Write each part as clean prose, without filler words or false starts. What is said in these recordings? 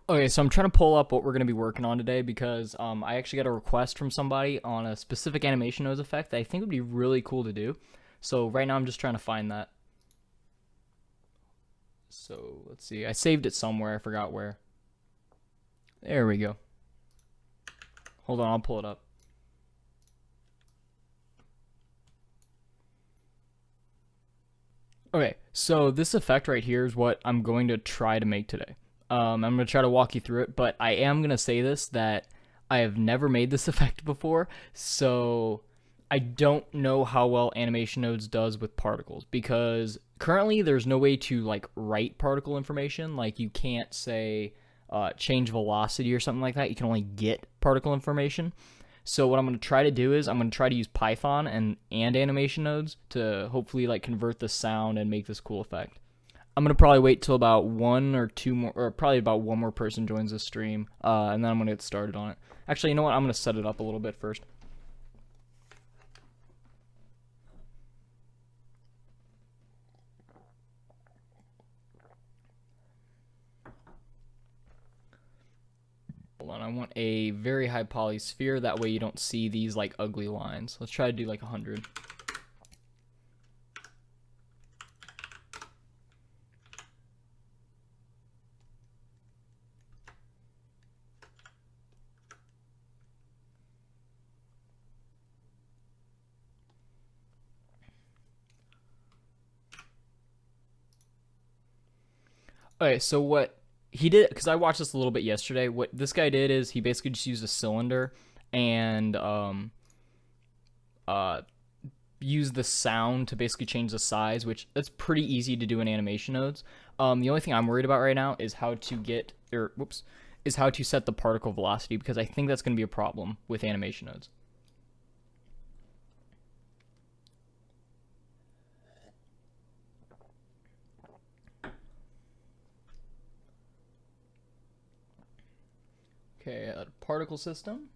Okay, so I'm trying to pull up what we're going to be working on today because I actually got a request from somebody on a specific animation nose effect that I think would be really cool to do. So right now I'm just trying to find that. So let's see. I saved it somewhere. I forgot where. There we go. Hold on, I'll pull it up. Okay, so this effect right here is what I'm going to try to make today. I'm going to try to walk you through it, but I am going to say this, that I have never made this effect before, so I don't know how well Animation Nodes does with particles, because currently there's no way to like write particle information. Like you can't say change velocity or something like that. You can only get particle information. So what I'm going to try to do is I'm going to try to use Python and animation nodes to hopefully like convert the sound and make this cool effect. I'm going to probably wait till about one or two more, or probably about one more person joins the stream, and then I'm going to get started on it. Actually, you know what? I'm going to set it up a little bit first. Hold on, I want a very high poly sphere, that way you don't see these like ugly lines. Let's try to do like 100. Okay, so what he did, because I watched this a little bit yesterday, what this guy did is he basically just used a cylinder and use the sound to basically change the size, which that's pretty easy to do in animation nodes. The only thing I'm worried about right now is how to set the particle velocity, because I think that's going to be a problem with animation nodes. Okay, particle system.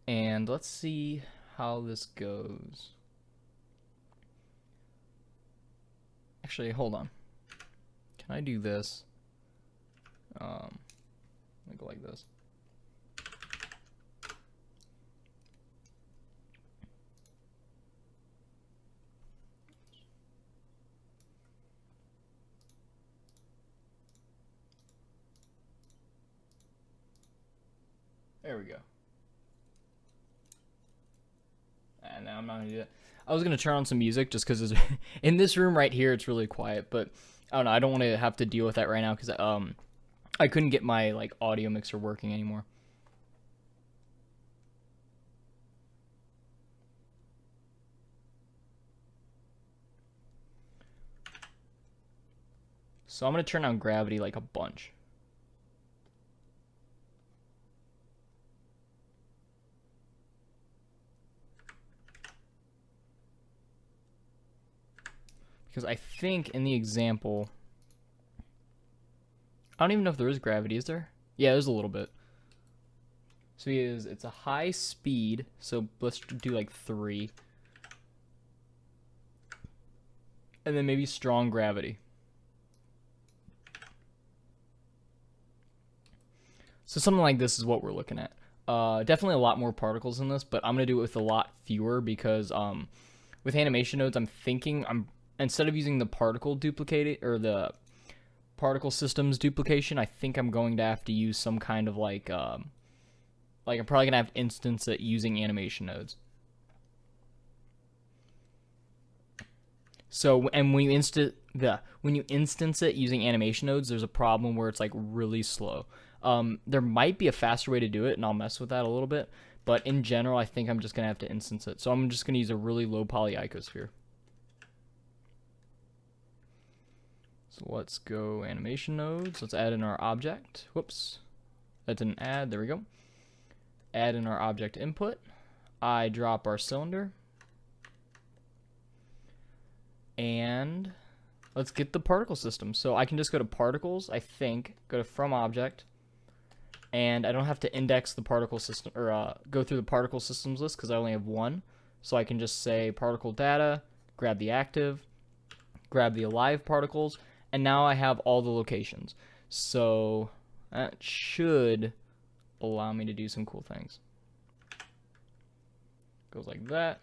And let's see how this goes. Actually, hold on. Can I do this? Let me go like this. There we go. And now I'm not gonna do that. I was gonna turn on some music just because in this room right here it's really quiet, but I don't know. I don't want to have to deal with that right now because I couldn't get my like audio mixer working anymore. So I'm gonna turn on gravity like a bunch. Because I think in the example, I don't even know if there is gravity, is there? Yeah, there's a little bit. So it's a high speed, so let's do like 3. And then maybe strong gravity. So something like this is what we're looking at. Definitely a lot more particles in this, but I'm going to do it with a lot fewer because with animation nodes, I'm thinking instead of using the particle duplicate or the particle systems duplication, I think I'm going to have to use some kind of like I'm probably gonna have to instance it using animation nodes. So and when you instance it using animation nodes, there's a problem where it's like really slow. There might be a faster way to do it, and I'll mess with that a little bit. But in general, I think I'm just gonna have to instance it. So I'm just gonna use a really low poly icosphere. So let's go animation nodes. Let's add in our object. Whoops. That didn't add. There we go. Add in our object input. I drop our cylinder. And let's get the particle system. So I can just go to particles, I think, go to from object. And I don't have to index the particle system or go through the particle systems list because I only have one. So I can just say particle data, grab the active, grab the alive particles, and now I have all the locations. So that should allow me to do some cool things. Goes like that.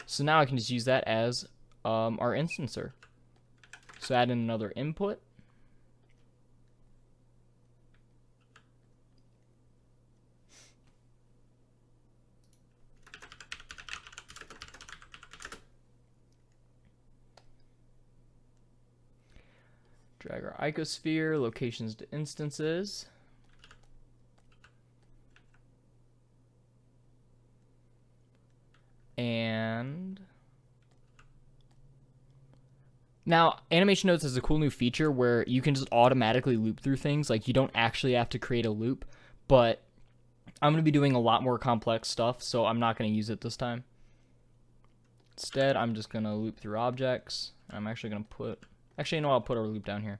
So now I can just use that as our instancer. So add in another input. Drag our icosphere, locations to instances. And now animation nodes has a cool new feature where you can just automatically loop through things. Like you don't actually have to create a loop, but I'm going to be doing a lot more complex stuff, so I'm not going to use it this time. Instead, I'm just going to loop through objects. I'm actually going to put, actually, you know, I'll put our loop down here.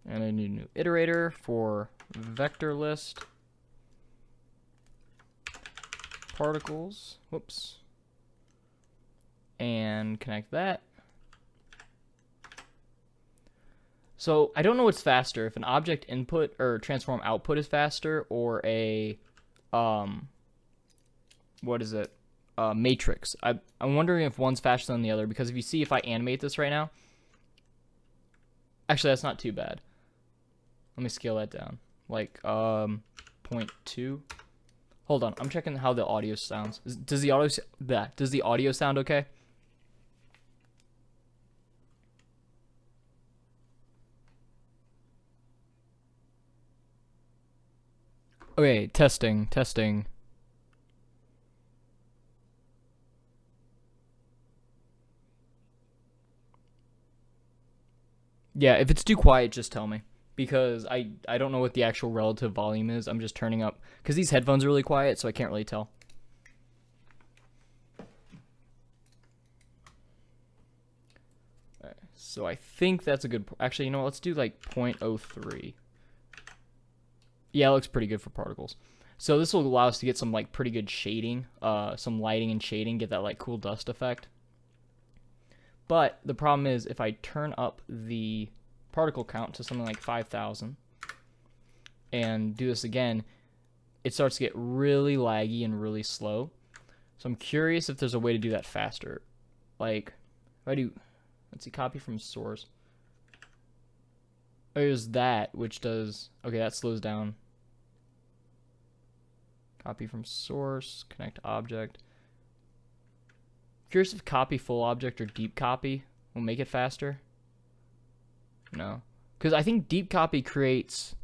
And I need a new iterator for vector list particles. Whoops. And connect that. So I don't know what's faster, if an object input or transform output is faster, or a what is it? Matrix. I'm wondering if one's faster than the other, because if you see, if I animate this right now, actually that's not too bad. Let me scale that down, like 0.2. Hold on, I'm checking how the audio sounds. Does the audio sound okay? Okay, testing. Yeah, if it's too quiet, just tell me. Because I don't know what the actual relative volume is. I'm just turning up, because these headphones are really quiet, so I can't really tell. Alright, so I think that's a good, actually, you know what, let's do like 0.03. Yeah, it looks pretty good for particles. So this will allow us to get some like pretty good shading, some lighting and shading, get that like cool dust effect. But the problem is, if I turn up the particle count to something like 5,000 and do this again, it starts to get really laggy and really slow. So I'm curious if there's a way to do that faster. Like, if I do, let's see, copy from source. There's that, which does, okay, that slows down. Copy from source, connect object. Curious if copy full object or deep copy will make it faster. No, because I think deep copy creates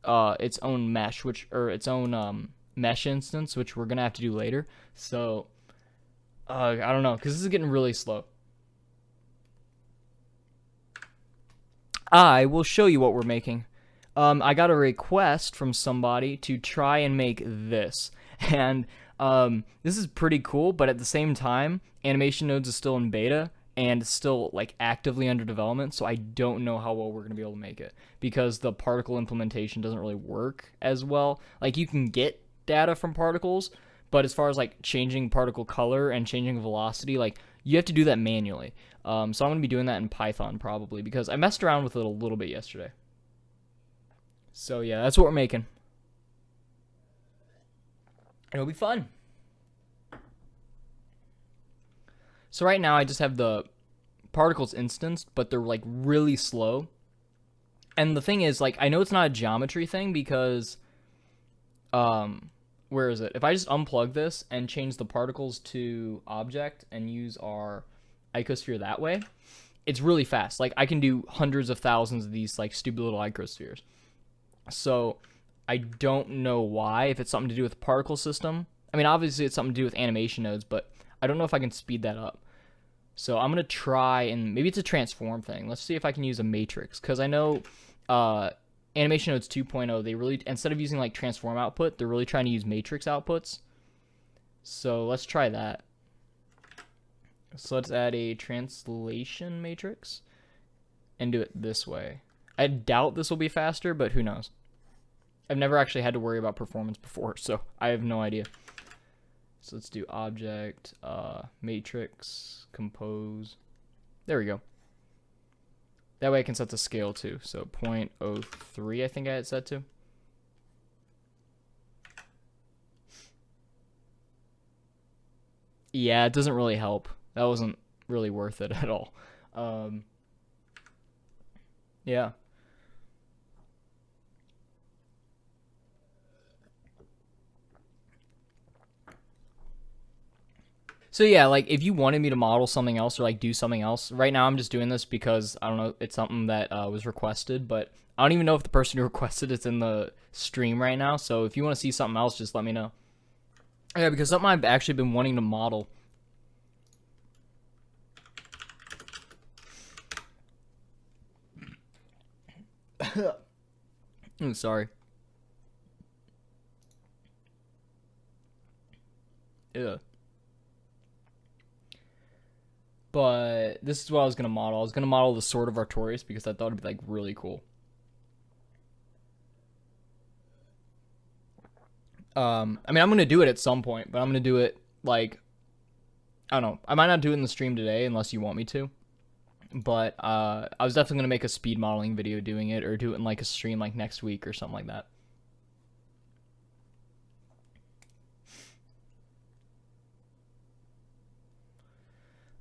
its own mesh, its own mesh instance, which we're gonna have to do later. So I don't know, because this is getting really slow. I will show you what we're making. I got a request from somebody to try and make this, and this is pretty cool, but at the same time, animation nodes is still in beta and still like actively under development, so I don't know how well we're gonna be able to make it, because the particle implementation doesn't really work as well. Like, you can get data from particles, but as far as like changing particle color and changing velocity, like you have to do that manually. So I'm gonna be doing that in Python probably, because I messed around with it a little bit yesterday. So yeah, that's what we're making. It'll be fun. So right now I just have the particles instanced, but they're like really slow. And the thing is, like, I know it's not a geometry thing, because where is it? If I just unplug this and change the particles to object and use our icosphere that way, it's really fast. Like, I can do hundreds of thousands of these like stupid little icospheres. So I don't know why, if it's something to do with the particle system. I mean, obviously it's something to do with animation nodes, but I don't know if I can speed that up. So I'm going to try, and maybe it's a transform thing. Let's see if I can use a matrix, because I know animation nodes 2.0, they really, instead of using like transform output, they're really trying to use matrix outputs. So let's try that. So let's add a translation matrix and do it this way. I doubt this will be faster, but who knows? I've never actually had to worry about performance before, so I have no idea. So let's do object, matrix, compose. There we go. That way I can set the scale too. So 0.03 I think I had set to. Yeah, it doesn't really help. That wasn't really worth it at all. Yeah. So yeah, like if you wanted me to model something else or like do something else, right now I'm just doing this because I don't know, it's something that was requested, but I don't even know if the person who requested it's in the stream right now. So if you want to see something else, just let me know. Yeah, because something I've actually been wanting to model. I'm sorry. Yeah. But this is what I was gonna model. I was gonna model the Sword of Artorias because I thought it'd be like really cool. I mean, I'm gonna do it at some point, but I'm gonna do it like I don't know. I might not do it in the stream today unless you want me to. But I was definitely gonna make a speed modeling video doing it, or do it in like a stream like next week or something like that.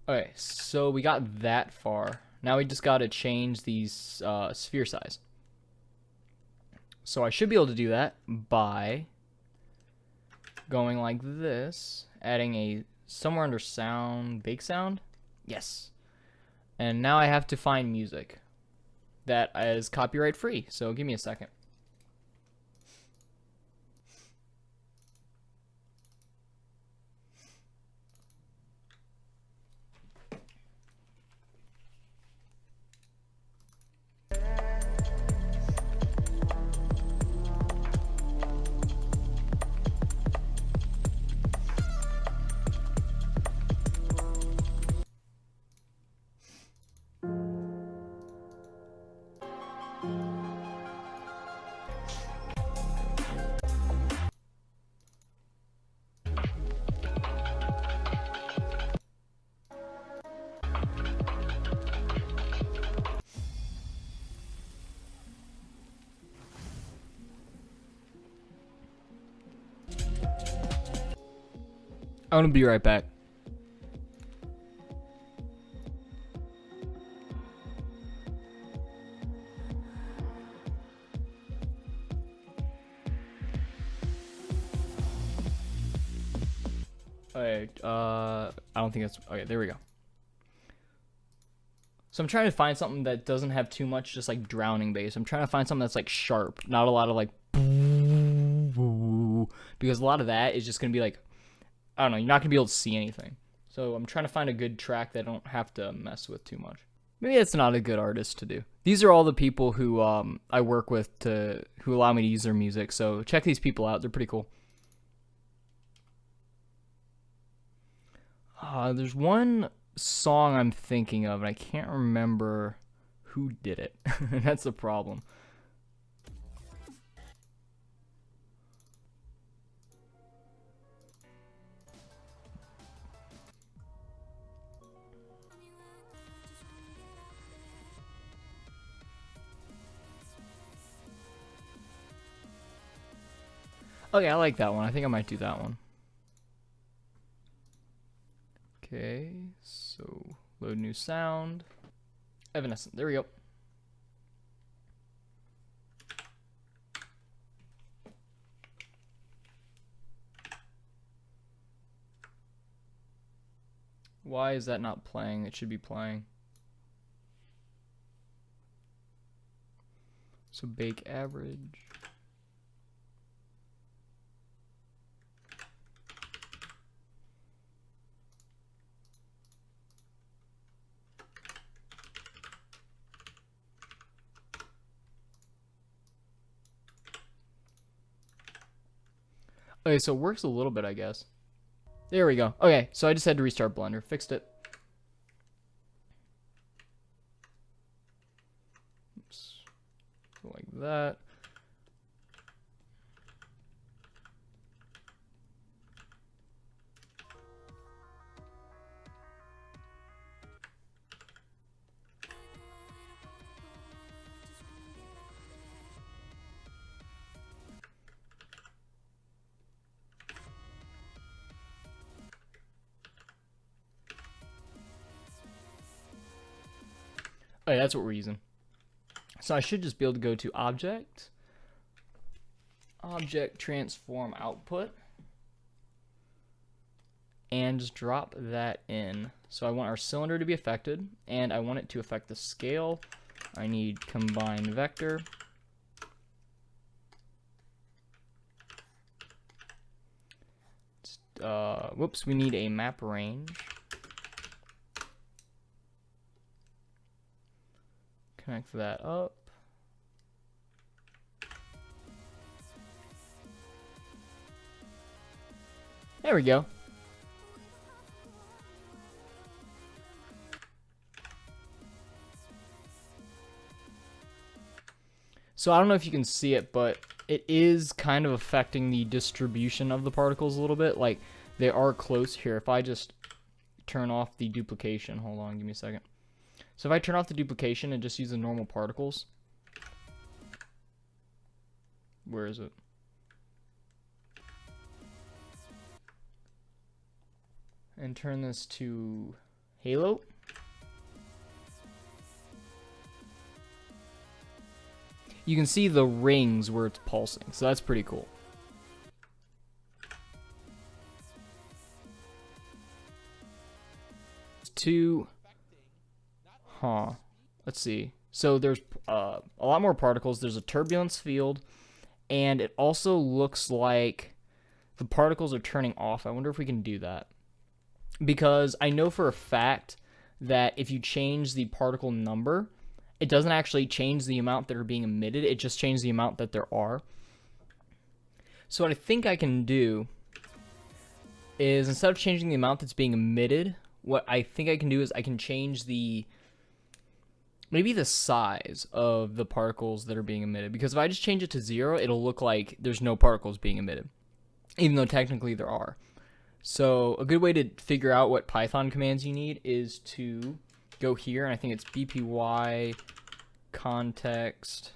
Okay, so we got that far. Now we just gotta change these sphere size. So I should be able to do that by going like this, adding a somewhere under sound, big sound. Yes. And now I have to find music that is copyright free. So give me a second. I'm gonna be right back. Okay, I don't think that's okay. There we go. So I'm trying to find something that doesn't have too much just like drowning bass. I'm trying to find something that's like sharp, not a lot of like because a lot of that is just gonna be like, I don't know, you're not gonna be able to see anything. So I'm trying to find a good track that I don't have to mess with too much. Maybe that's not a good artist to do. These are all the people who I work with who allow me to use their music. So check these people out. They're pretty cool. There's one song I'm thinking of, and I can't remember who did it. That's the problem. Okay, I like that one. I think I might do that one. Okay, so load new sound. Evanescent. There we go. Why is that not playing? It should be playing. So bake average. Okay, so it works a little bit, I guess. There we go. Okay, so I just had to restart Blender. Fixed it. Oops. Like that. Oh, yeah, that's what we're using. So I should just be able to go to object transform output, and just drop that in. So I want our cylinder to be affected, and I want it to affect the scale. I need combine vector. Whoops, we need a map range. Connect that up. There we go. So I don't know if you can see it, but it is kind of affecting the distribution of the particles a little bit. Like, they are close here. If I just turn off the duplication, hold on, give me a second. So if I turn off the duplication and just use the normal particles, where is it? And turn this to halo. You can see the rings where it's pulsing, so that's pretty cool. Let's see. So there's a lot more particles. There's a turbulence field, and it also looks like the particles are turning off. I wonder if we can do that, because I know for a fact that if you change the particle number, it doesn't actually change the amount that are being emitted. It just changes the amount that there are. So what I think I can do is, instead of changing the amount that's being emitted, what I think I can do is I can change maybe the size of the particles that are being emitted. Because if I just change it to 0, it'll look like there's no particles being emitted, even though technically there are. So a good way to figure out what Python commands you need is to go here, and I think it's bpy context.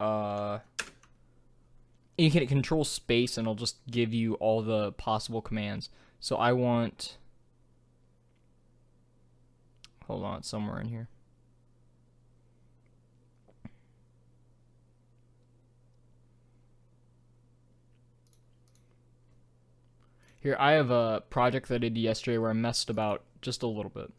You can hit control space, and it'll just give you all the possible commands. So I want, hold on, it's somewhere in here. Here, I have a project that I did yesterday where I messed about just a little bit.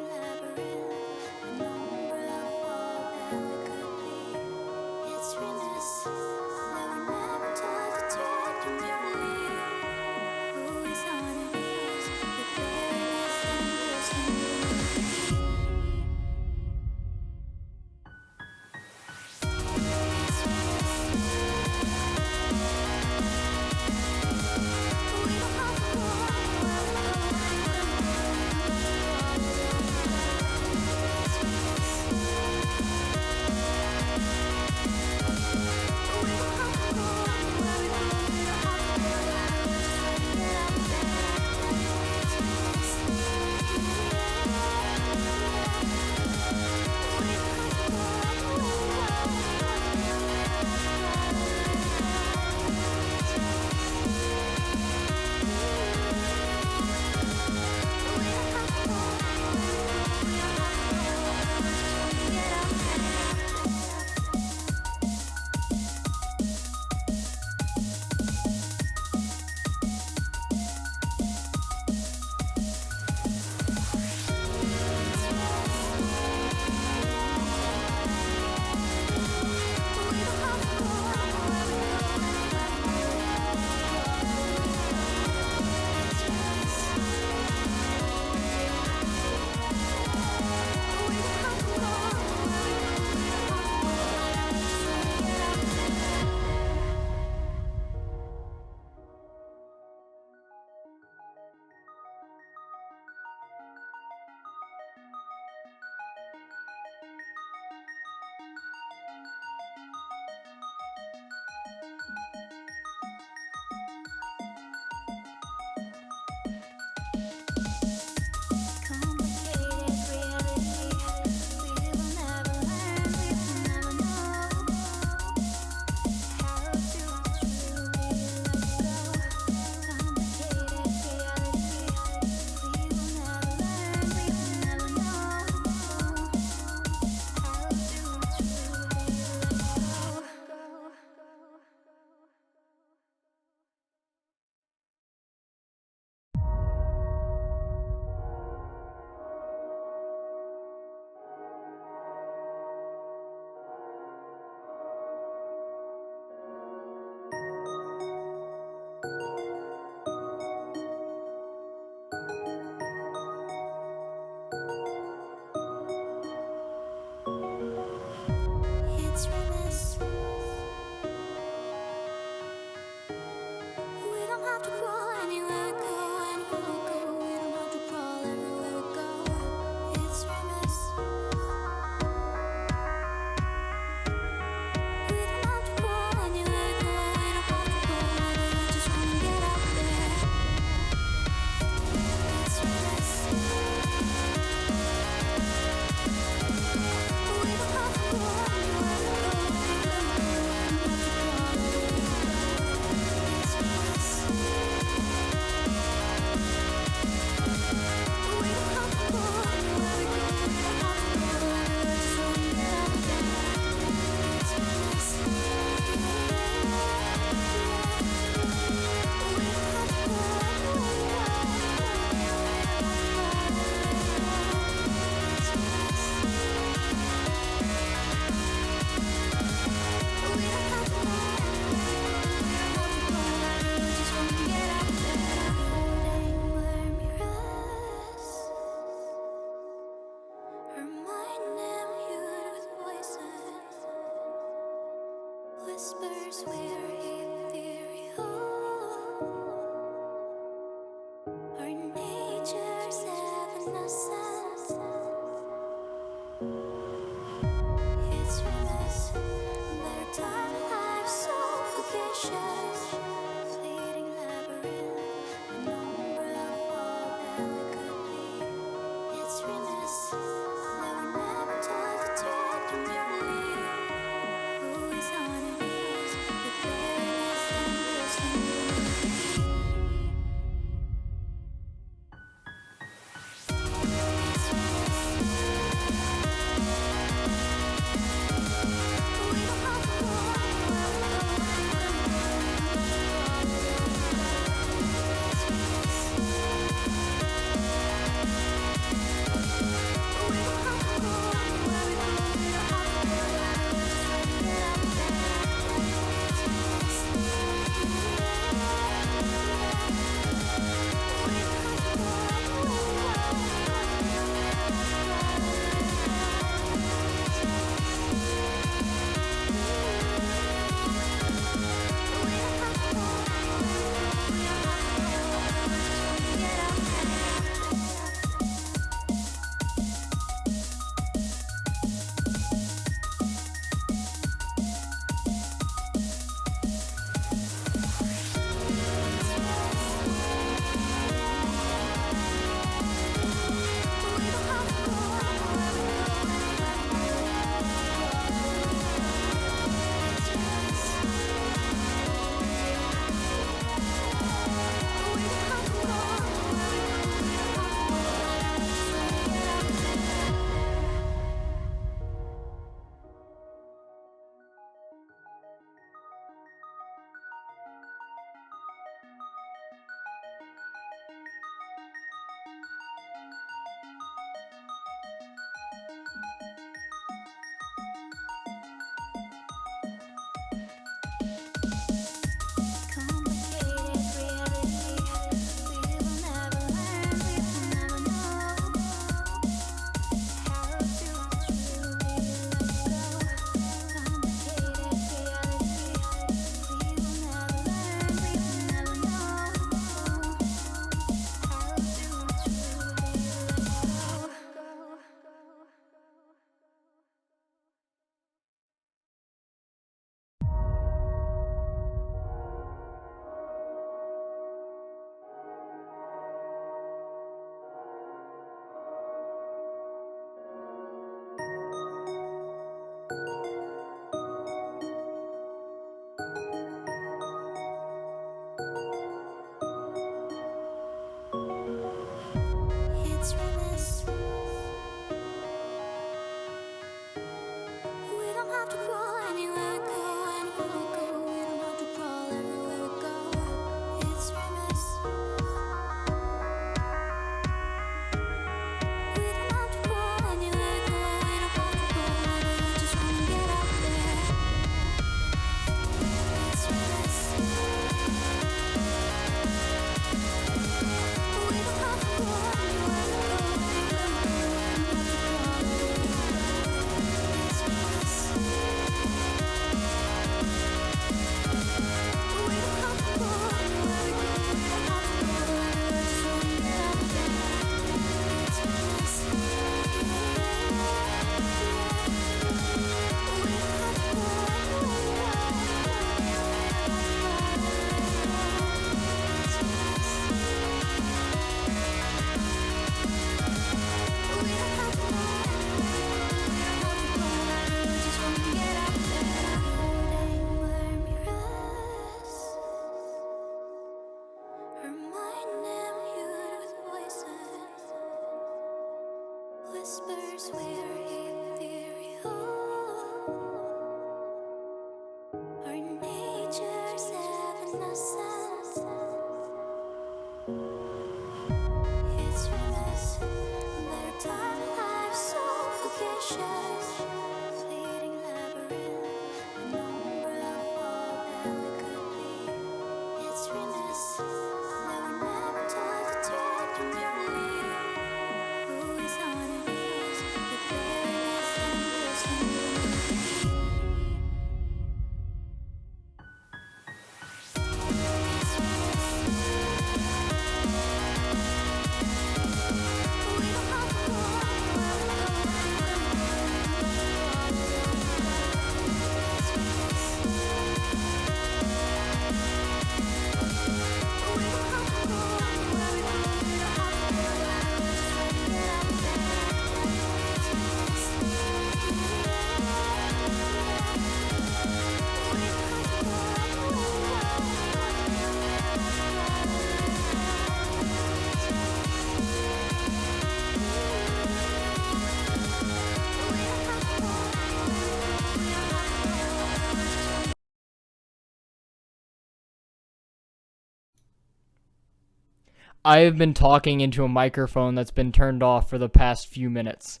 I have been talking into a microphone that's been turned off for the past few minutes.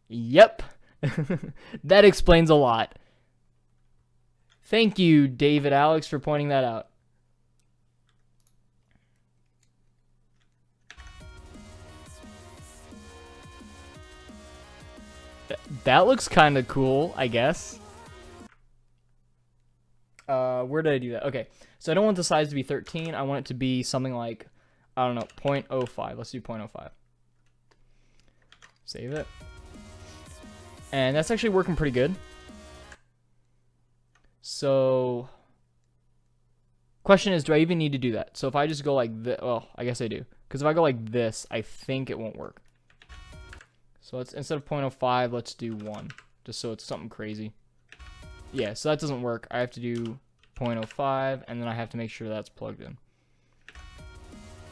Yep. That explains a lot. Thank you, David Alex, for pointing that out. That looks kind of cool, I guess. Where did I do that? Okay, so I don't want the size to be 13. I want it to be something like, I don't know, 0.05. Let's do 0.05. Save it. And that's actually working pretty good. So, question is, do I even need to do that? So if I just go like this, well, I guess I do. Because if I go like this, I think it won't work. So let's, instead of 0.05, let's do 1. Just so it's something crazy. Yeah, so that doesn't work. I have to do 0.05, and then I have to make sure that's plugged in.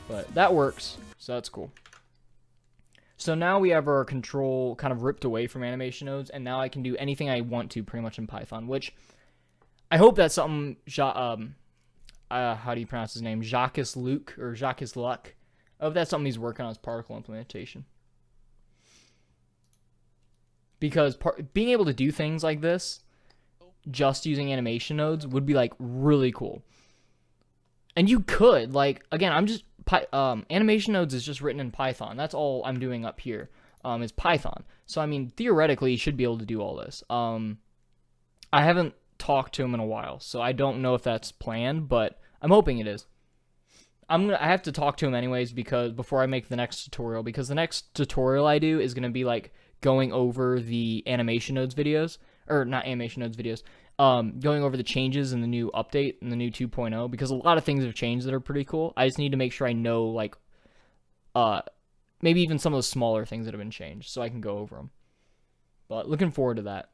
But that works, so that's cool. So now we have our control kind of ripped away from animation nodes, and now I can do anything I want to pretty much in Python, which I hope that's something, how do you pronounce his name? Jacques Luc, or Jacques Luc. I hope that's something he's working on his particle implementation. Because being able to do things like this, just using animation nodes, would be, like, really cool. And you could, like, again, I'm just, animation nodes is just written in Python. That's all I'm doing up here, is Python. So, I mean, theoretically, you should be able to do all this. I haven't talked to him in a while, so I don't know if that's planned, but I'm hoping it is. I have to talk to him anyways, because before I make the next tutorial, because the next tutorial I do is going to be, like, going over the animation nodes videos, or not animation nodes videos, going over the changes in the new update, in the new 2.0, because a lot of things have changed that are pretty cool. I just need to make sure I know, like, maybe even some of the smaller things that have been changed, so I can go over them. But looking forward to that.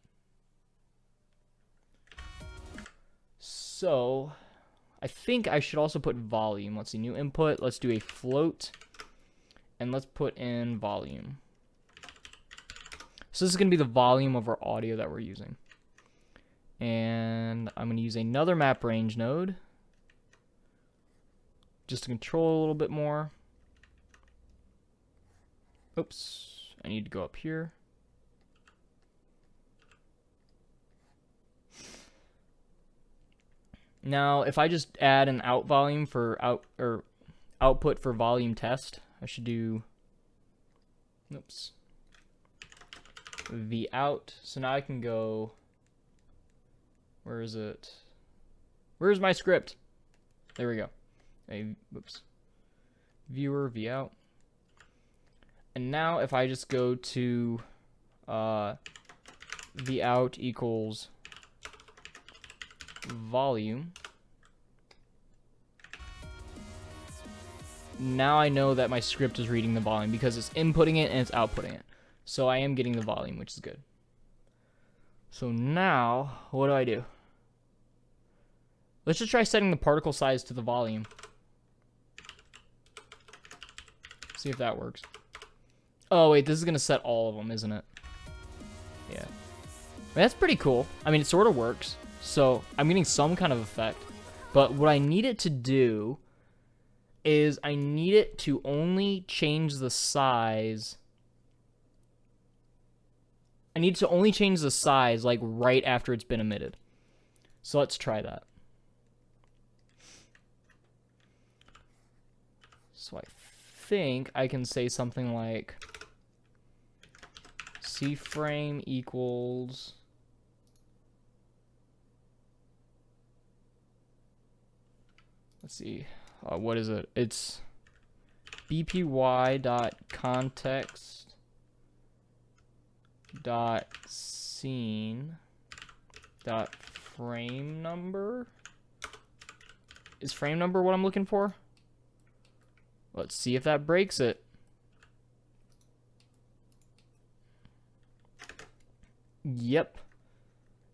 So, I think I should also put volume. Let's see, new input, let's do a float, and let's put in volume. So this is going to be the volume of our audio that we're using. And I'm going to use another map range node just to control a little bit more. Oops, I need to go up here. Now, if I just add an out volume for output for volume test, I should do, oops, the out. So now I can go, where is it? Where's my script? There we go. Oops. Viewer, v out. And now if I just go to v out equals volume, now I know that my script is reading the volume because it's inputting it and it's outputting it. So I am getting the volume, which is good. So now, what do? Let's just try setting the particle size to the volume. See if that works. Oh wait, this is gonna set all of them, isn't it? Yeah. That's pretty cool. I mean, it sort of works. So I'm getting some kind of effect. But what I need it to do is I need it to only change the size. I need to only change the size like right after it's been emitted. So let's try that. So I think I can say something like C frame equals, let's see, what is it? It's bpy.context .scene .frame number. Is frame number what I'm looking for? Let's see if that breaks it. Yep,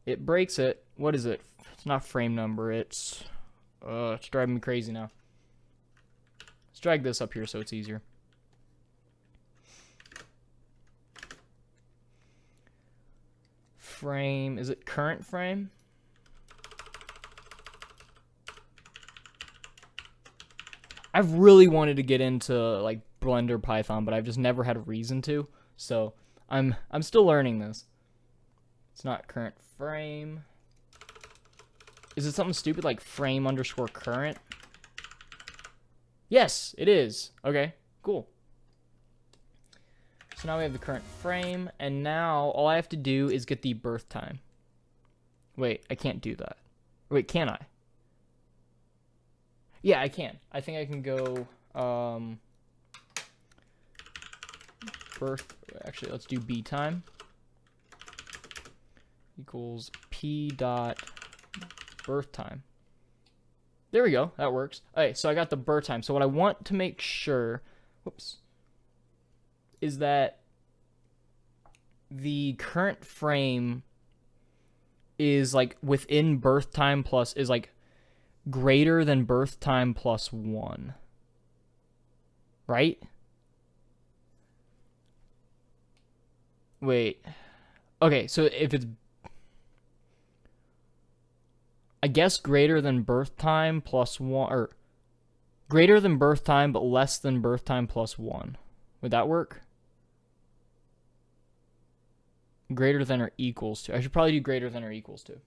it breaks it. What is it? It's not frame number. It's driving me crazy now. Let's drag this up here so it's easier. Frame, is it current frame? I've really wanted to get into like Blender Python, but I've just never had a reason to. So I'm still learning this. It's not current frame. Is it something stupid like frame underscore current? Yes, it is. Okay, cool. So now we have the current frame, and now all I have to do is get the birth time. Wait, I can't do that. Wait, can I? Yeah, I can. I think I can go birth. Actually, let's do b time equals p dot birth time. There we go. That works. Okay, so I got the birth time. So what I want to make sure, whoops, is that the current frame is like within birth time plus is like greater than birth time plus 1. Right? Wait. Okay, so if it's, I guess greater than birth time plus 1, or greater than birth time but less than birth time plus 1. Would that work? Greater than or equals to. I should probably do greater than or equals to.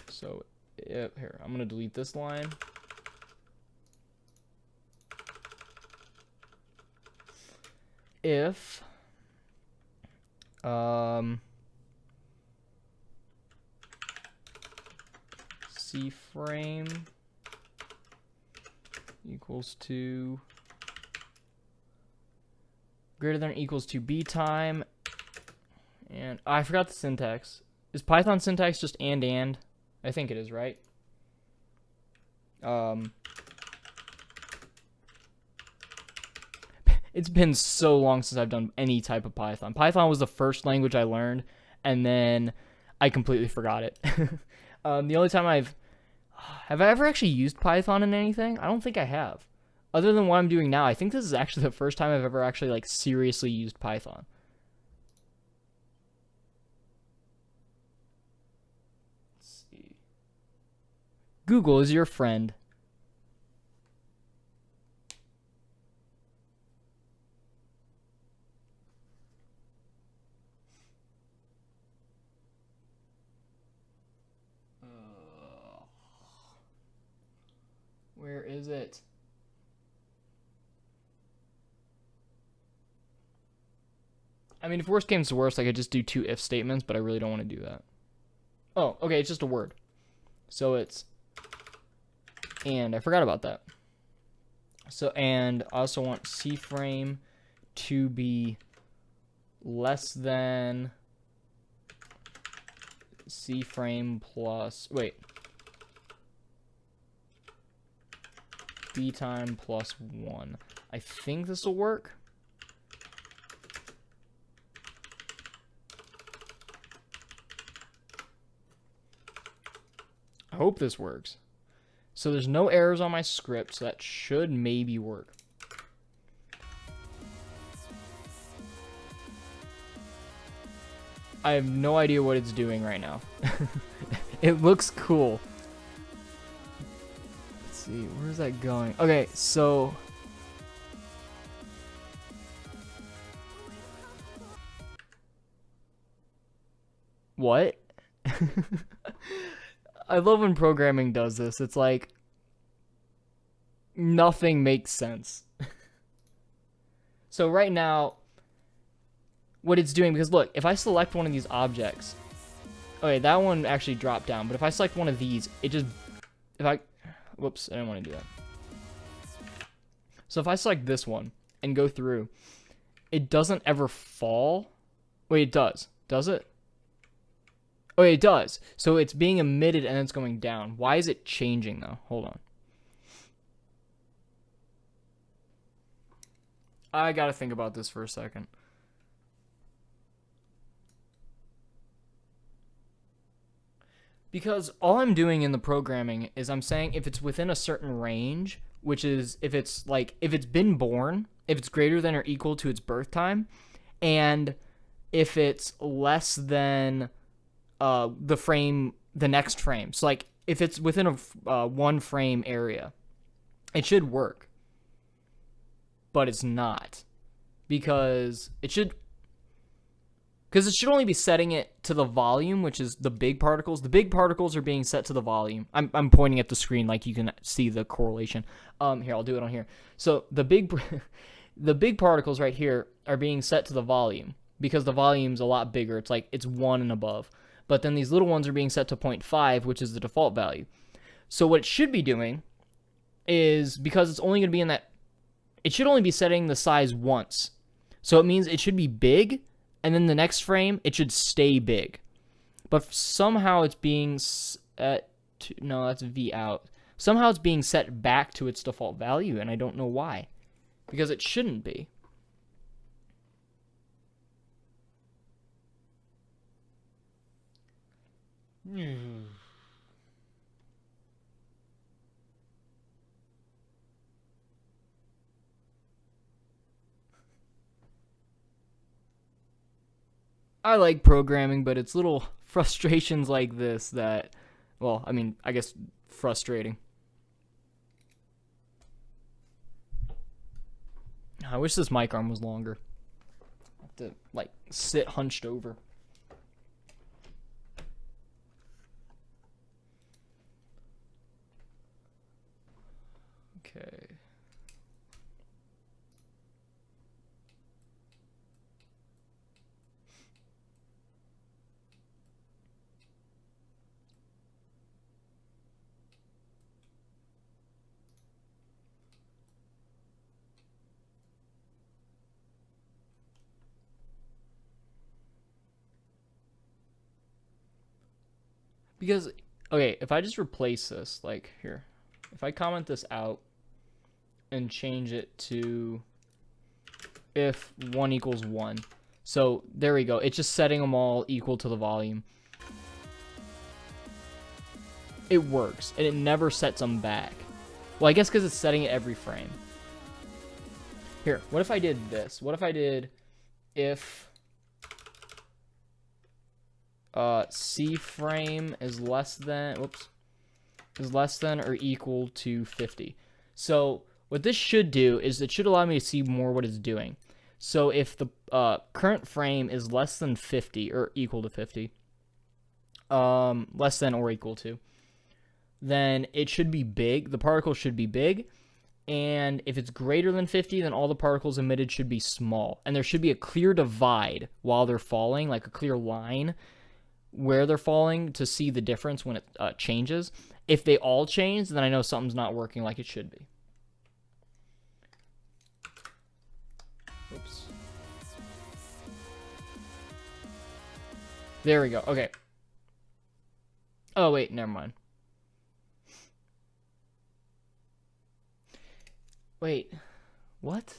So, here, I'm going to delete this line. If C frame equals to greater than or equals to b time, and I forgot the syntax. Is Python syntax just and? I think it is, right? It's been so long since I've done any type of Python. Python was the first language I learned, and then I completely forgot it. The only time have I ever actually used Python in anything? I don't think I have. Other than what I'm doing now, I think this is actually the first time I've ever actually like seriously used Python. Let's see. Google is your friend. Where is it? I mean, if worst comes to worst, I could just do 2 if statements, but I really don't want to do that. Oh, okay, it's just a word. So it's and. I forgot about that. So, and I also want C frame to be less than C frame plus, wait, B time plus 1. I think this will work. I hope this works. So there's no errors on my script, so that should maybe work. I have no idea what it's doing right now. It looks cool. Let's see, where's that going? Okay, so what? I love when programming does this. It's like nothing makes sense. So right now, what it's doing, because look, if I select one of these objects, okay, that one actually dropped down, but if I select one of these, it just, whoops, I didn't want to do that. So if I select this one and go through, it doesn't ever fall. Wait, it does. Does it? Oh, it does. So it's being emitted and it's going down. Why is it changing though? Hold on. I gotta think about this for a second. Because all I'm doing in the programming is I'm saying if it's within a certain range, which is if it's like, if it's been born, if it's greater than or equal to its birth time, and if it's less than the next frame. So like if it's within a 1 frame area, it should work. But it's not, because it should only be setting it to the volume, which is the big particles. The big particles are being set to the volume. I'm pointing at the screen like you can see the correlation. Here, I'll do it on here. So the big particles right here are being set to the volume because the volume's a lot bigger. It's like it's 1 and above. But then these little ones are being set to 0.5, which is the default value. So what it should be doing is, because it's only going to be in that, it should only be setting the size once. So it means it should be big, and then the next frame, it should stay big. But somehow it's being set to, no, that's V out. Somehow it's being set back to its default value, and I don't know why. Because it shouldn't be. I like programming, but it's little frustrations like this that, well, I mean, I guess frustrating. I wish this mic arm was longer. I have to, like, sit hunched over. Okay. Because, okay, if I just replace this, like, here. If I comment this out and change it to if 1 equals 1. So, there we go. It's just setting them all equal to the volume. It works, and it never sets them back. Well, I guess because it's setting it every frame. Here, what if I did this? What if I did if C frame is less than, or equal to 50. So what this should do is it should allow me to see more what it's doing. So if the current frame is less than 50 or equal to 50, less than or equal to, then it should be big. The particle should be big. And if it's greater than 50, then all the particles emitted should be small. And there should be a clear divide while they're falling, like a clear line where they're falling to see the difference when it changes. If they all change, then I know something's not working like it should be. Oops. There we go. Okay. Oh, wait, never mind. Wait, what?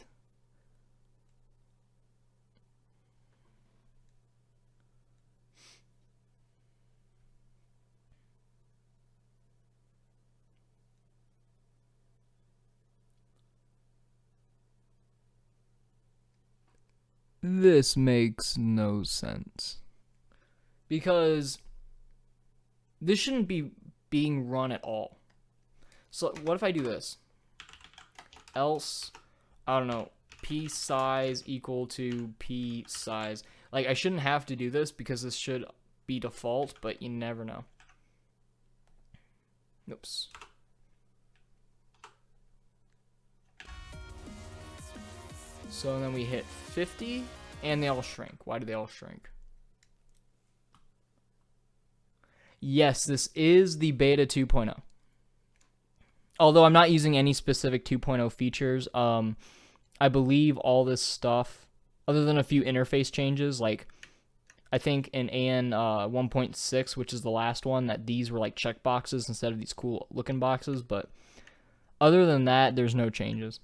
This makes no sense. Because this shouldn't be being run at all. So what if I do this? Else, I don't know, P size equal to P size. Like, I shouldn't have to do this because this should be default, but you never know. Oops. So then we hit 50, and they all shrink. Why do they all shrink? Yes, this is the beta 2.0. Although I'm not using any specific 2.0 features, I believe all this stuff, other than a few interface changes, like I think in AN 1.6, which is the last one, that these were like checkboxes instead of these cool looking boxes, but other than that, there's no changes.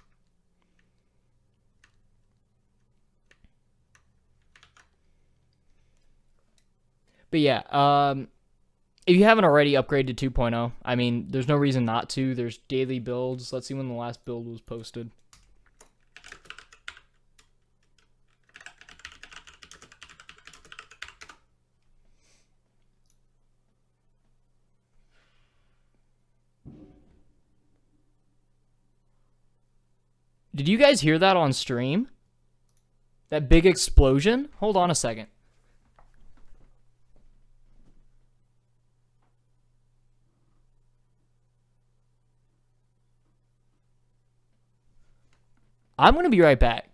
But yeah, if you haven't already upgraded to 2.0, I mean, there's no reason not to. There's daily builds. Let's see when the last build was posted. Did you guys hear that on stream? That big explosion? Hold on a second. I'm going to be right back.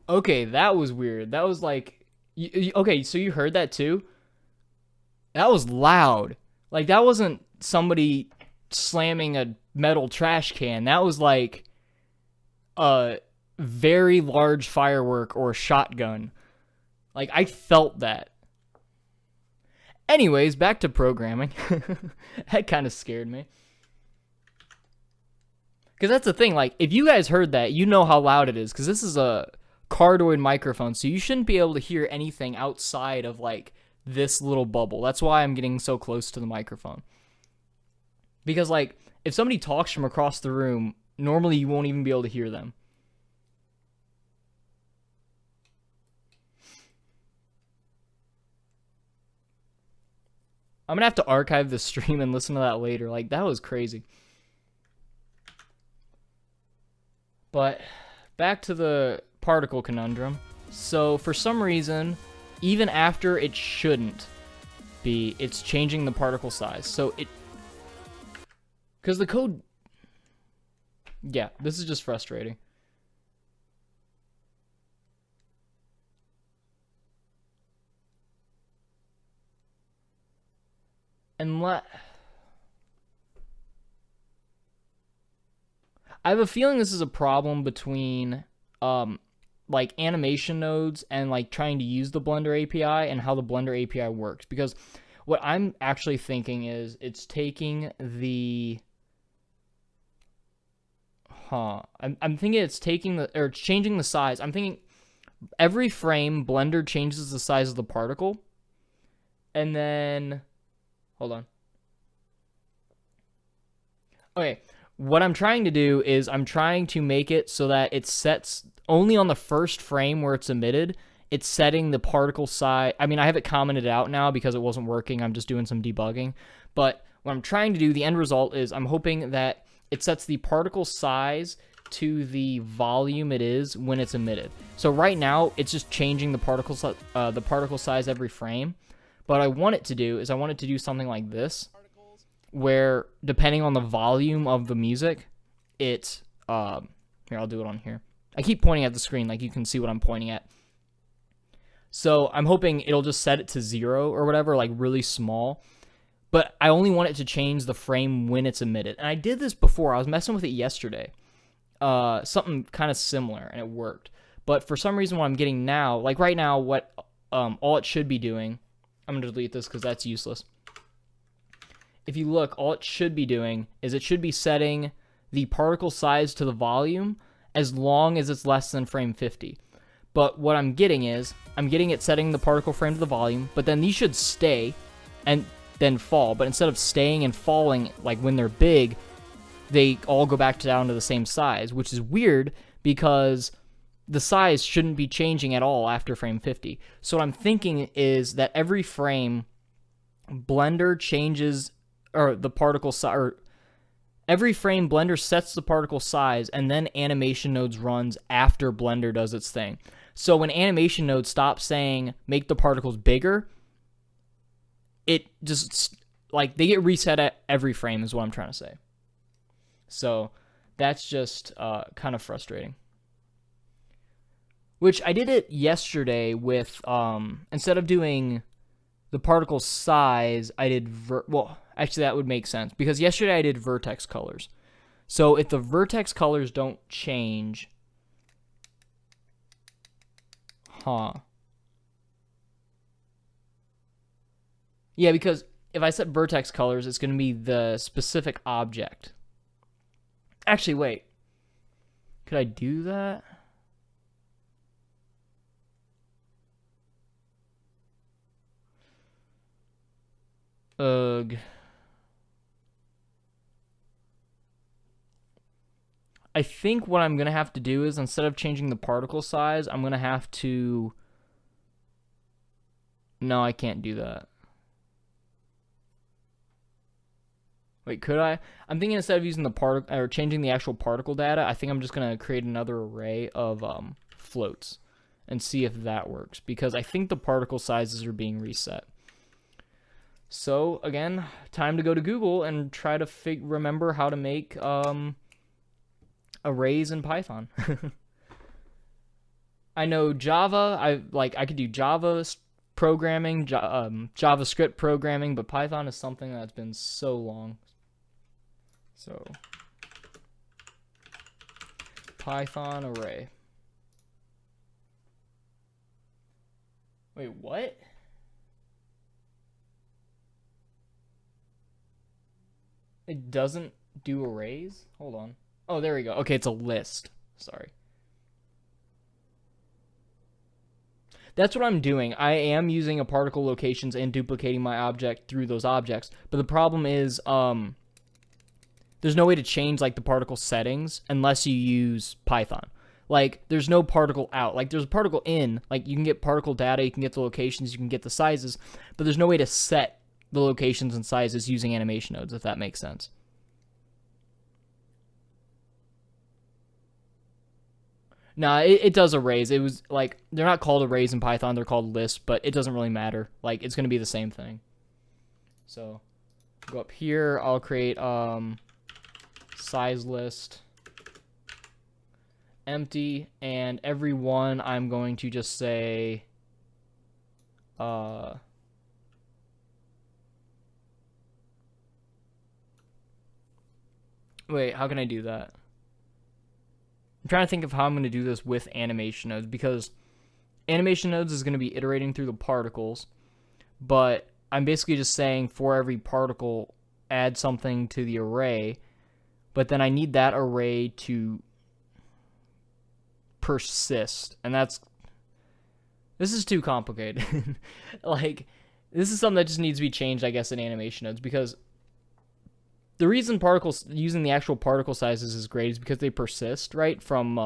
Okay, that was weird. That was like... okay, so you heard that too? That was loud. Like, that wasn't somebody slamming a metal trash can. That was like a very large firework or shotgun. Like, I felt that. Anyways, back to programming. That kind of scared me. Because that's the thing. Like, if you guys heard that, you know how loud it is. Because this is a cardioid microphone, so you shouldn't be able to hear anything outside of, like, this little bubble. That's why I'm getting so close to the microphone. Because, like, if somebody talks from across the room, normally you won't even be able to hear them. I'm gonna have to archive the stream and listen to that later. Like, that was crazy. But back to the particle conundrum. So for some reason, even after it shouldn't be, it's changing the particle size. So it... because the code... yeah, this is just frustrating. And I have a feeling this is a problem between like animation nodes and like trying to use the Blender API and how the Blender API works. Because what I'm actually thinking is it's taking the I'm thinking it's taking the, or it's changing the size. I'm thinking every frame Blender changes the size of the particle, and then hold on. Okay, what I'm trying to do is I'm trying to make it so that it sets only on the first frame where it's emitted. It's setting the particle size. I mean, I have it commented out now because it wasn't working. I'm just doing some debugging. But what I'm trying to do, the end result is I'm hoping that it sets the particle size to the volume it is when it's emitted. So right now, it's just changing the particle size every frame. But what I want it to do is I want it to do something like this, where depending on the volume of the music, it here, I'll do it on here. I keep pointing at the screen like you can see what I'm pointing at. So I'm hoping it'll just set it to 0 or whatever, like really small. But I only want it to change the frame when it's emitted. And I did this before. I was messing with it yesterday. Something kind of similar, and it worked. But for some reason, what I'm getting now, like right now, what all it should be doing, I'm going to delete this because that's useless. If you look, all it should be doing is it should be setting the particle size to the volume as long as it's less than frame 50. But what I'm getting is, I'm getting it setting the particle frame to the volume, but then these should stay and then fall. But instead of staying and falling, like when they're big, they all go back down to the same size, which is weird because the size shouldn't be changing at all after frame 50. So what I'm thinking is that every frame, Blender changes, or the particle size, or every frame Blender sets the particle size, and then animation nodes runs after Blender does its thing. So when animation node stops saying make the particles bigger, it just, like, they get reset at every frame is what I'm trying to say. So that's just kind of frustrating. Which I did it yesterday with, instead of doing the particle size, I did, well, actually that would make sense, because yesterday I did vertex colors. So if the vertex colors don't change, yeah, because if I set vertex colors, it's going to be the specific object. Actually, wait. Could I do that? Ugh. I think what I'm going to have to do is, instead of changing the particle size, I'm going to have to... No, I can't do that. Wait, could I? I'm thinking instead of using the particle or changing the actual particle data, I think I'm just gonna create another array of floats and see if that works, because I think the particle sizes are being reset. So again, time to go to Google and try to remember how to make arrays in Python. I know Java. I could do Java programming, JavaScript programming, but Python is something that's been so long. So, Python array. Wait, what? It doesn't do arrays? Hold on. Oh, there we go. Okay, it's a list. Sorry. That's what I'm doing. I am using a particle locations and duplicating my object through those objects. But the problem is, there's no way to change like the particle settings unless you use Python. Like, there's no particle out. Like, there's a particle in. Like, you can get particle data, you can get the locations, you can get the sizes, but there's no way to set the locations and sizes using animation nodes, if that makes sense. Nah, it does arrays. It was like, they're not called arrays in Python, they're called lists, but it doesn't really matter. Like, it's going to be the same thing. So, go up here, I'll create size list empty, and every one I'm going to just say wait, how can I do that? I'm trying to think of how I'm going to do this with animation nodes, because animation nodes is going to be iterating through the particles, but I'm basically just saying for every particle add something to the array, but then I need that array to persist, and this is too complicated. Like, this is something that just needs to be changed, I guess, in animation nodes, because the reason particles using the actual particle sizes is great is because they persist, right, from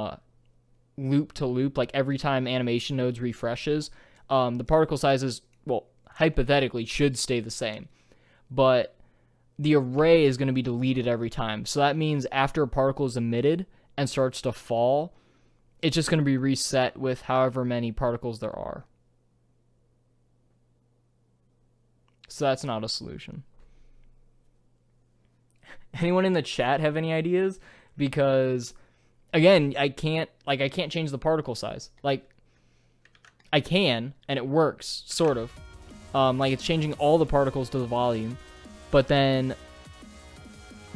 loop to loop. Like, every time animation nodes refreshes, the particle sizes, well, hypothetically should stay the same, but the array is going to be deleted every time. So that means after a particle is emitted and starts to fall, it's just going to be reset with however many particles there are. So that's not a solution. Anyone in the chat have any ideas? Because, again, I can't change the particle size. Like, I can, and it works, sort of. Like, it's changing all the particles to the volume, but then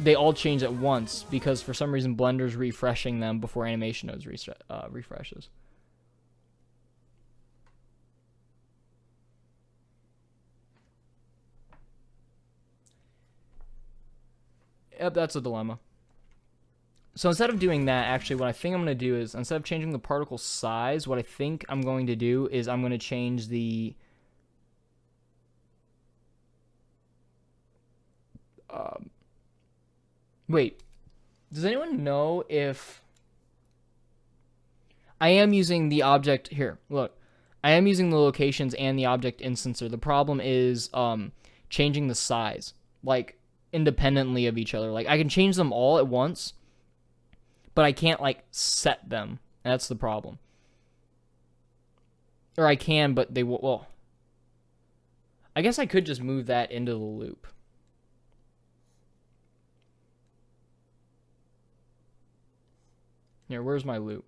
they all change at once because for some reason Blender's refreshing them before animation nodes refreshes. Yep, that's a dilemma. So instead of doing that, actually, what I think I'm going to do is, instead of changing the particle size, what I think I'm going to do is I'm going to change the wait, does anyone know if I am using the object here? Look, I am using the locations and the object instancer. The problem is changing the size, like, independently of each other. Like, I can change them all at once, but I can't, like, set them. That's the problem. Or I can, but they will, well, I guess I could just move that into the loop. Here, where's my loop?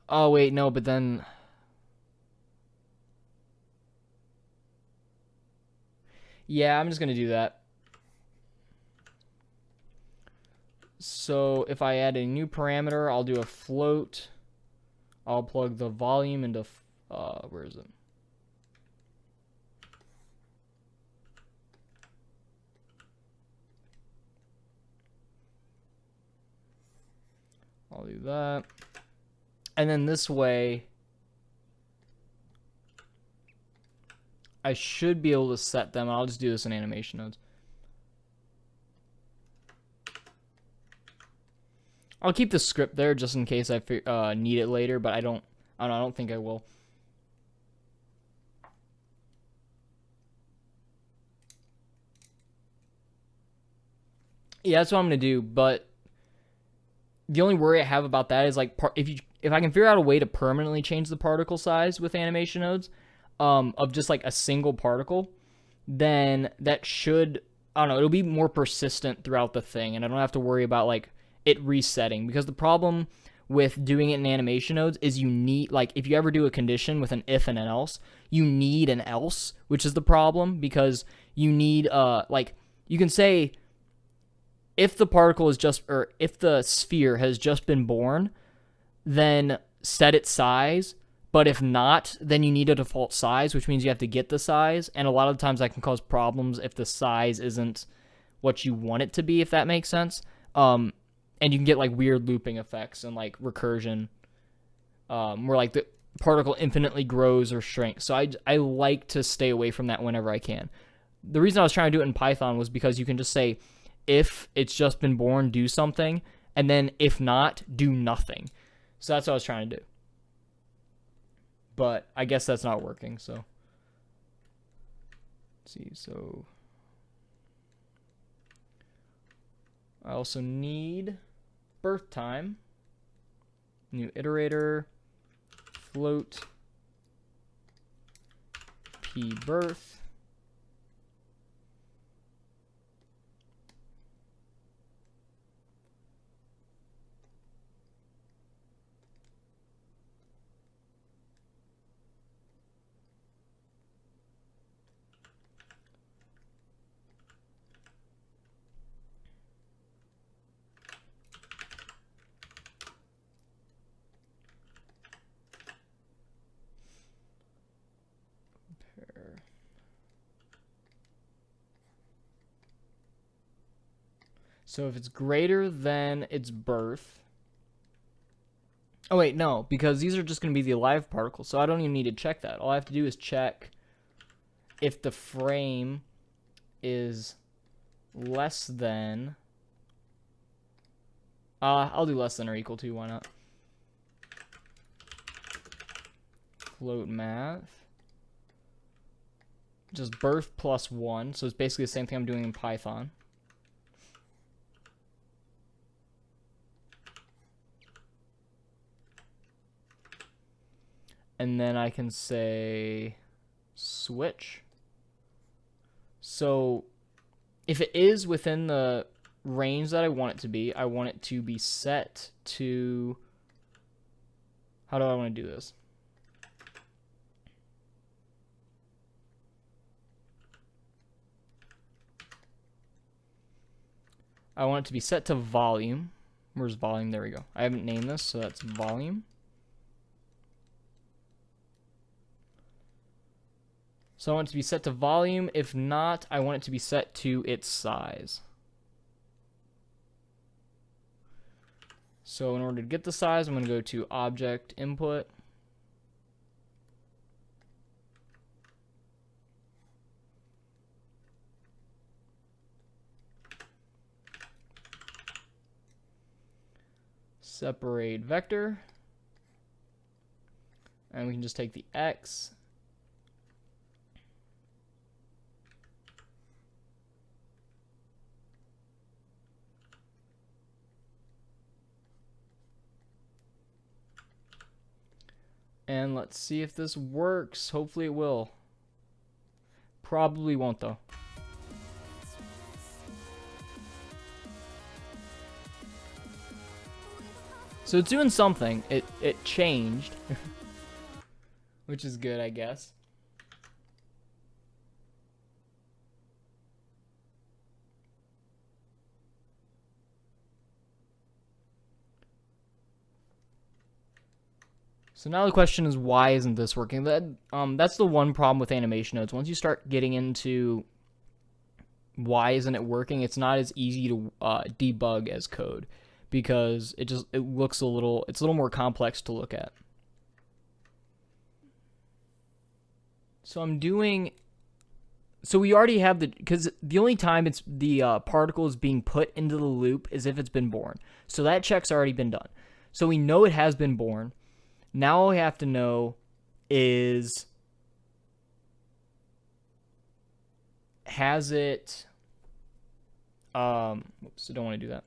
Oh, wait, no, but then... Yeah, I'm just going to do that. So if I add a new parameter, I'll do a float. I'll plug the volume into... where is it? I'll do that. And then this way, I should be able to set them. I'll just do this in animation nodes. I'll keep the script there just in case I need it later, but I don't think I will. Yeah, that's what I'm gonna do. But the only worry I have about that is like if I can figure out a way to permanently change the particle size with animation nodes, of just like a single particle, then that should, I don't know, it'll be more persistent throughout the thing, and I don't have to worry about like it resetting, because the problem with doing it in animation nodes is you need, like, if you ever do a condition with an if and an else, you need an else, which is the problem, because you need like, you can say if the particle is just, or if the sphere has just been born, then set its size. But if not, then you need a default size, which means you have to get the size. And a lot of times that can cause problems if the size isn't what you want it to be, if that makes sense. And you can get like weird looping effects and like recursion, where like the particle infinitely grows or shrinks. So I like to stay away from that whenever I can. The reason I was trying to do it in Python was because you can just say, if it's just been born, do something. And then if not, do nothing. So that's what I was trying to do. But I guess that's not working, so. Let's see, so. I also need birth time. New iterator, float, p birth. So if it's greater than its birth. Oh, wait, no, because these are just going to be the alive particles, so I don't even need to check that. All I have to do is check if the frame is less than. I'll do less than or equal to, why not? Float math. Just birth plus 1, so it's basically the same thing I'm doing in Python. And then I can say switch. So if it is within the range that I want it to be, I want it to be set to, how do I want to do this? I want it to be set to volume. Where's volume? There we go. I haven't named this, so that's volume. So I want it to be set to volume. If not, I want it to be set to its size. So in order to get the size, I'm going to go to Object Input. Separate vector. And we can just take the X. And let's see if this works. Hopefully it will. Probably won't though. So it's doing something. It changed. Which is good, I guess. So now the question is, why isn't this working? That's the one problem with animation nodes. Once you start getting into why isn't it working, it's not as easy to debug as code, because it looks it's a little more complex to look at. So I'm doing So we already have because the only time it's the particle is being put into the loop is if it's been born. So that check's already been done. So we know it has been born. Now all we have to know is, has it, oops, I don't want to do that.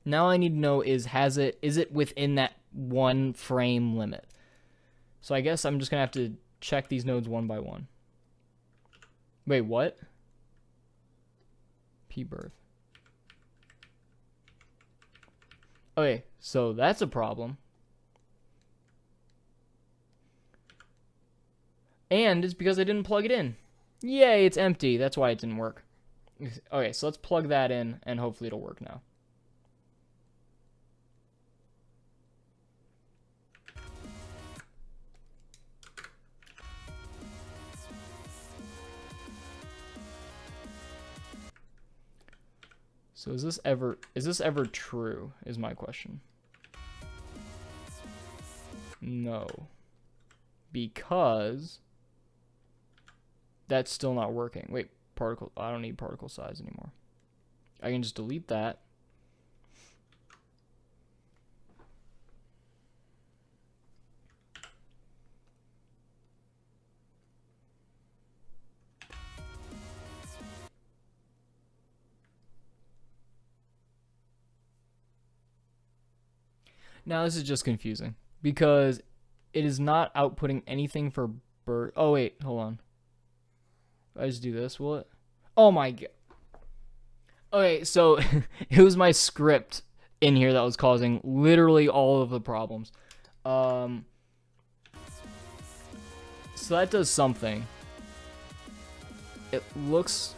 Now all I need to know is, is it within that 1 frame limit? So I guess I'm just going to have to check these nodes one by one. Wait, what? P-birth. Okay, so that's a problem. And it's because I didn't plug it in. Yay, it's empty. That's why it didn't work. Okay, so let's plug that in, and hopefully it'll work now. So is this ever true, is my question. No. Because that's still not working. Wait, particle, I don't need particle size anymore. I can just delete that. Now this is just confusing because it is not outputting anything for birth. Oh wait, hold on. If I just do this, will it? Oh my god. Okay, so it was my script in here that was causing literally all of the problems. So that does something. It looks,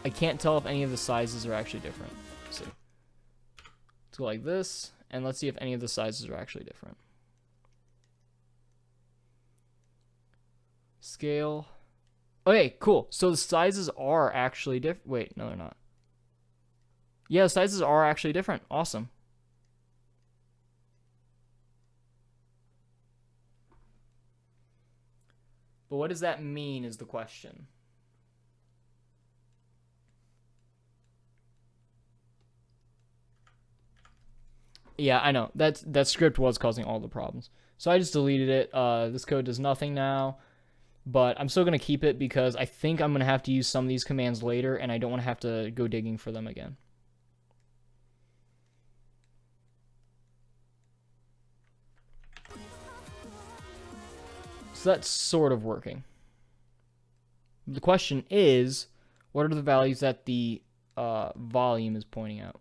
I can't tell if any of the sizes are actually different. Let's see. Let's go like this. And let's see if any of the sizes are actually different. Scale. Okay, cool. So the sizes are actually different. Wait, no, they're not. Yeah, the sizes are actually different. Awesome. But what does that mean is the question. Yeah, I know. That script was causing all the problems. So I just deleted it. This code does nothing now. But I'm still going to keep it because I think I'm going to have to use some of these commands later, and I don't want to have to go digging for them again. So that's sort of working. The question is, what are the values that the volume is pointing out?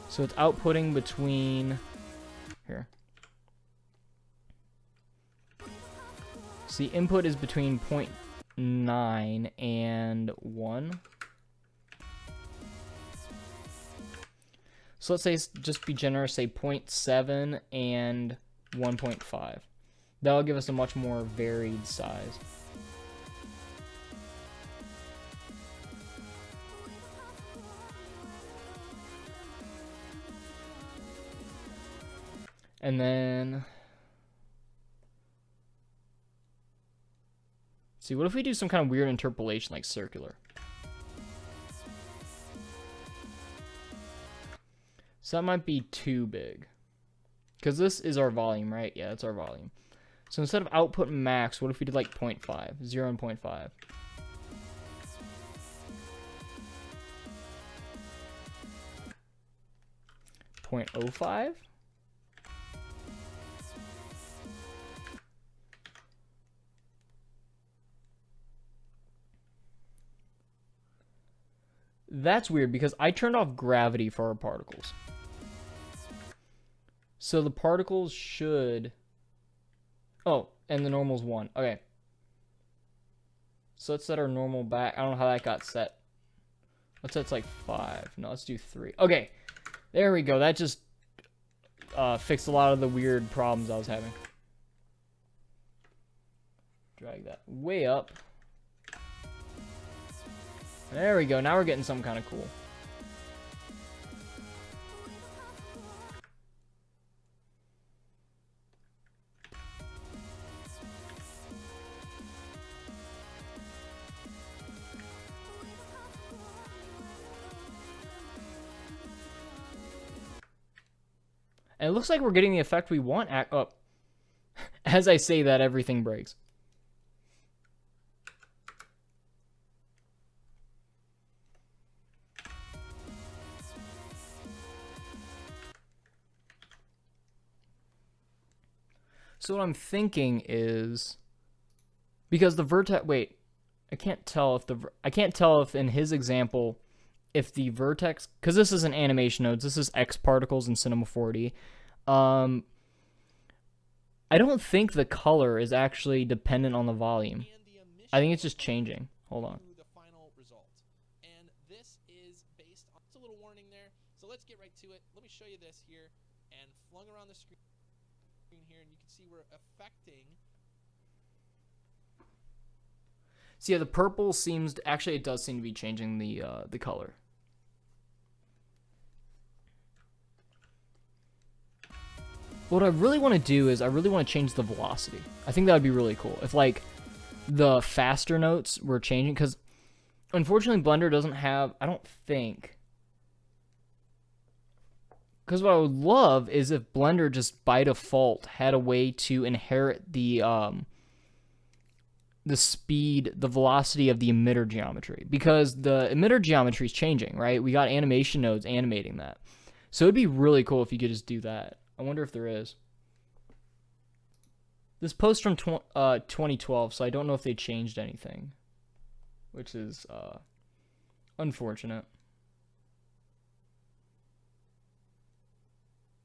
So it's outputting between, here. So the input is between 0.9 and 1. So let's say, just be generous, say 0.7 and 1.5. That'll give us a much more varied size. And then, see, what if we do some kind of weird interpolation like circular? So that might be too big. Because this is our volume, right? Yeah, that's our volume. So instead of output max, what if we did like 0.5? 0 and 0.5. .05? That's weird because I turned off gravity for our particles. So the particles should... Oh, and the normal's 1. Okay. So let's set our normal back. I don't know how that got set. Let's set like 5. No, let's do 3. Okay. There we go. That just fixed a lot of the weird problems I was having. Drag that way up. There we go. Now we're getting something kind of cool. And it looks like we're getting the effect we want. As I say that, everything breaks. So what I'm thinking is, because the vertex, wait, I can't tell if in his example, if the vertex, because this isn't animation nodes, this is X particles in Cinema 4D. I don't think the color is actually dependent on the volume. I think it's just changing. Hold on. The final result. And this is based on, it's a little warning there. So let's get right to it. Let me show you this here. And flung around the screen here, and you can see we're affecting. So yeah, the purple seems to, actually it does seem to be changing the color. What I really want to do is I really want to change the velocity. I think that would be really cool if like the faster notes were changing, because unfortunately Blender doesn't have, I don't think, because what I would love is if Blender just by default had a way to inherit the speed, the velocity of the emitter geometry, because the emitter geometry is changing, right? We got animation nodes animating that. So it'd be really cool if you could just do that. I wonder if there is. This post from 2012, so I don't know if they changed anything, which is unfortunate.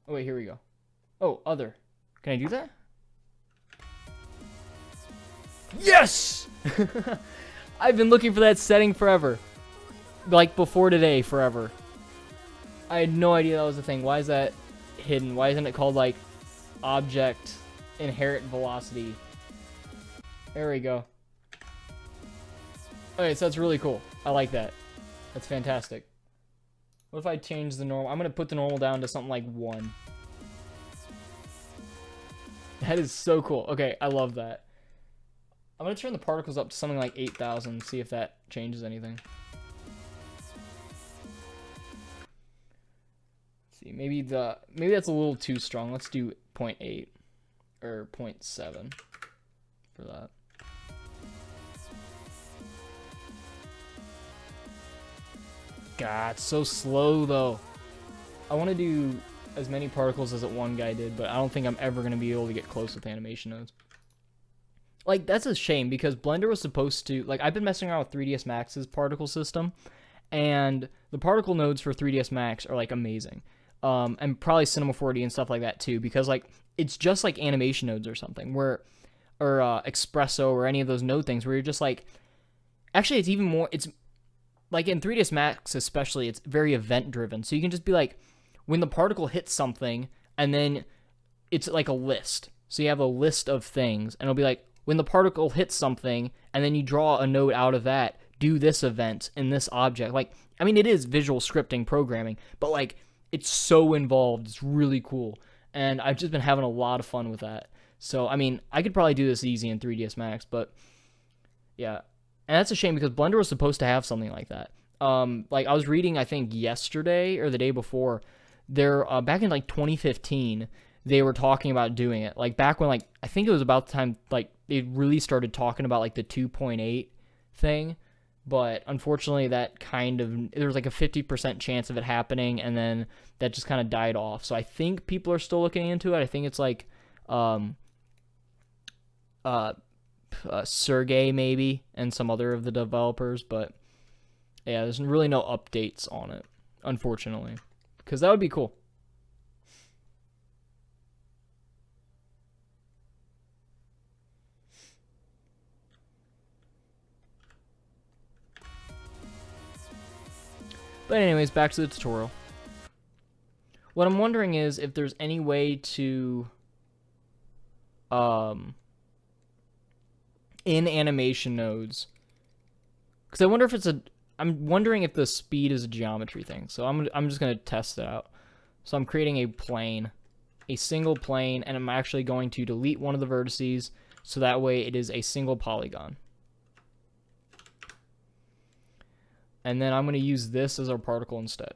Oh wait, here we go. Oh, other. Can I do that? Yes! I've been looking for that setting forever. Like before today, forever. I had no idea that was a thing. Why is that hidden? Why isn't it called like object inherit velocity? There we go. Okay, so that's really cool. I like that. That's fantastic. What if I change the normal? I'm going to put the normal down to something like 1. That is so cool. Okay, I love that. I'm going to turn the particles up to something like 8,000, see if that changes anything. Let's see, maybe that's a little too strong. Let's do 0.8 or 0.7 for that. God, it's so slow though. I want to do as many particles as that one guy did, but I don't think I'm ever going to be able to get close with animation nodes. Like, that's a shame, because Blender was supposed to, like, I've been messing around with 3ds Max's particle system, and the particle nodes for 3ds Max are, like, amazing. And probably Cinema 4D and stuff like that, too, because, like, it's just like animation nodes or something, or Espresso or any of those node things, where you're just, like, actually, it's even more, it's, like, in 3ds Max especially, it's very event-driven, so you can just be, like, when the particle hits something, and then it's, like, a list. So you have a list of things, and it'll be, like, when the particle hits something, and then you draw a node out of that, do this event in this object. Like, I mean, it is visual scripting programming, but, like, it's so involved. It's really cool. And I've just been having a lot of fun with that. So, I mean, I could probably do this easy in 3ds Max, but, yeah. And that's a shame, because Blender was supposed to have something like that. Like, I was reading, I think, yesterday or the day before, back in, like, 2015, they were talking about doing it. Like, back when, like, I think it was about the time, like, they really started talking about, like, the 2.8 thing, but unfortunately that there was, like, a 50% chance of it happening, and then that just kind of died off. So I think people are still looking into it. I think it's, like, Sergey, maybe, and some other of the developers, but, yeah, there's really no updates on it, unfortunately, because that would be cool. But anyways, back to the tutorial. What I'm wondering is if there's any way to, in animation nodes, because I wonder if I'm wondering if the speed is a geometry thing. So I'm just gonna test it out. So I'm creating a plane, a single plane, and I'm actually going to delete one of the vertices, so that way it is a single polygon. And then I'm going to use this as our particle instead.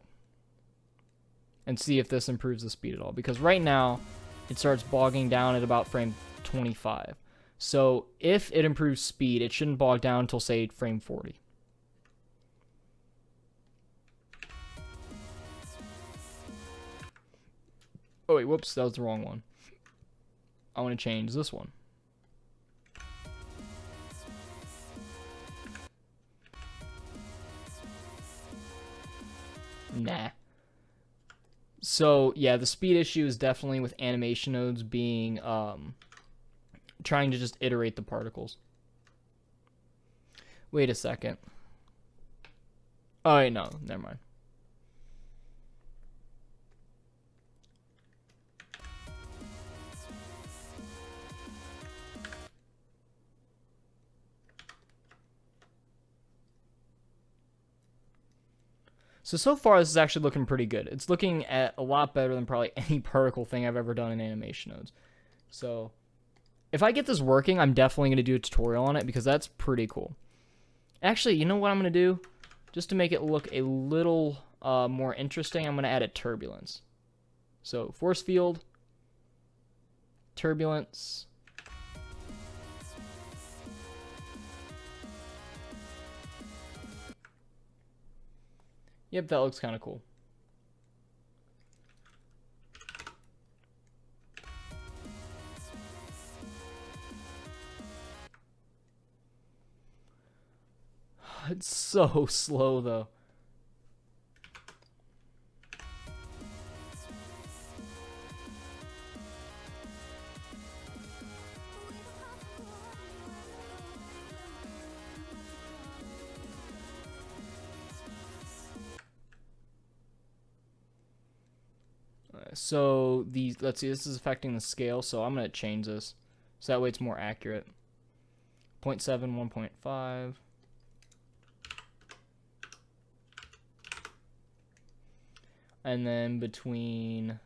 and see if this improves the speed at all. Because right now, it starts bogging down at about frame 25. So if it improves speed, it shouldn't bog down until, say, frame 40. Oh wait, whoops, that was the wrong one. I want to change this one. Nah. So yeah, the speed issue is definitely with animation nodes being trying to just iterate the particles. Wait a second. Oh wait, no, never mind. So far, this is actually looking pretty good. It's looking at a lot better than probably any particle thing I've ever done in animation nodes. So, if I get this working, I'm definitely going to do a tutorial on it because that's pretty cool. Actually, you know what I'm going to do? Just to make it look a little more interesting, I'm going to add a turbulence. So, force field, turbulence. Yep, that looks kind of cool. It's so slow, though. So let's see, this is affecting the scale, so I'm going to change this so that way it's more accurate. 0.7, 1.5. And then between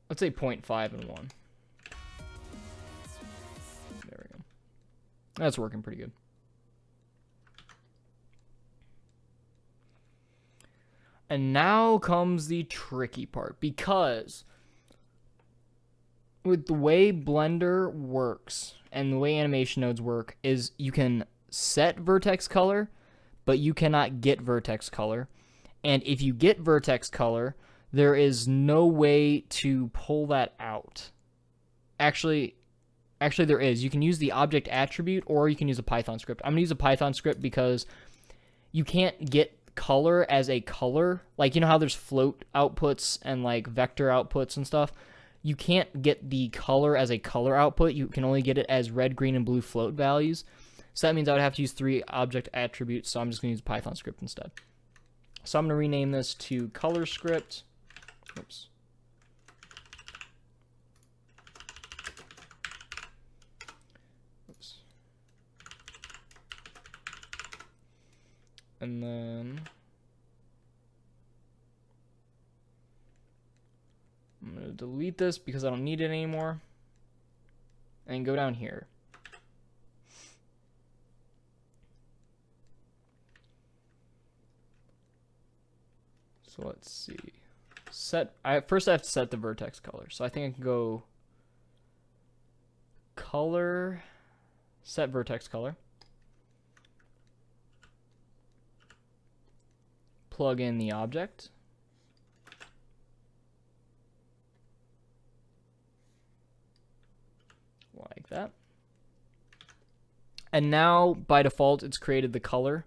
let's say 0.5 and 1. There we go. That's working pretty good. And now comes the tricky part, because with the way Blender works and the way animation nodes work is you can set vertex color, but you cannot get vertex color. And if you get vertex color, there is no way to pull that out. Actually there is. You can use the object attribute or you can use a Python script. I'm going to use a Python script because you can't get color as a color. Like, you know how there's float outputs and like vector outputs and stuff? You can't get the color as a color output. You can only get it as red, green, and blue float values. So that means I would have to use 3 object attributes, so I'm just going to use a Python script instead. So I'm going to rename this to color script. Oops. Oops. And then I'm going to delete this because I don't need it anymore. And go down here. So let's see. First I have to set the vertex color. So I think I can go color, set vertex color. Plug in the object. Like that. And now by default it's created the color.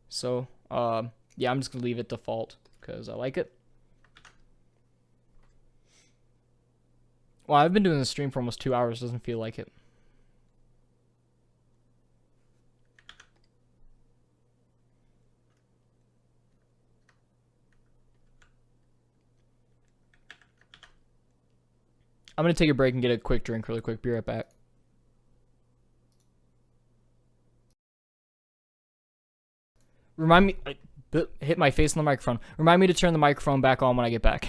So yeah, I'm just gonna leave it default because I like it. Well, I've been doing this stream for almost 2 hours. Doesn't feel like it. I'm going to take a break and get a quick drink really quick. Be right back. Remind me, hit my face on the microphone. Remind me to turn the microphone back on when I get back,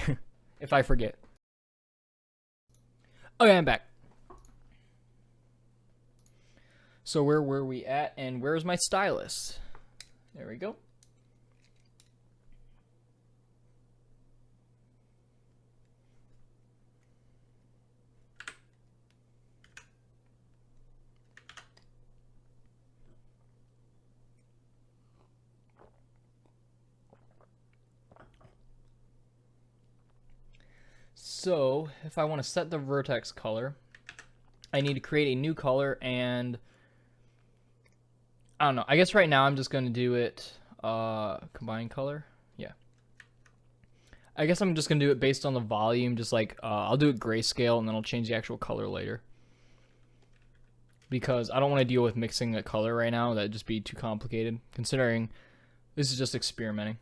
if I forget. Okay, I'm back. So where were we at, and where's my stylus? There we go. So if I want to set the vertex color, I need to create a new color, and I don't know. I guess right now I'm just going to do it combine color. Yeah. I guess I'm just going to do it based on the volume, just like I'll do it grayscale and then I'll change the actual color later. Because I don't want to deal with mixing the color right now. That'd just be too complicated, considering this is just experimenting.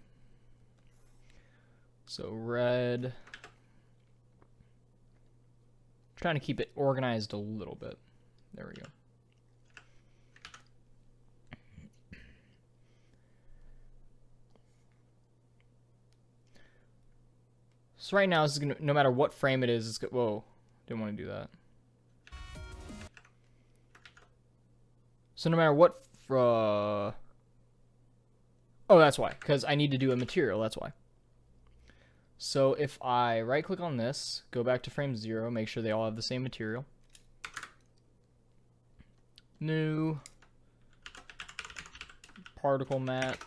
So red. Trying to keep it organized a little bit. There we go. So right now, this is gonna, no matter what frame it is, it's go, whoa, didn't want to do that. So no matter what, oh, that's why, because I need to do a material, that's why. So if I right click on this, go back to frame 0, make sure they all have the same material. New particle mat.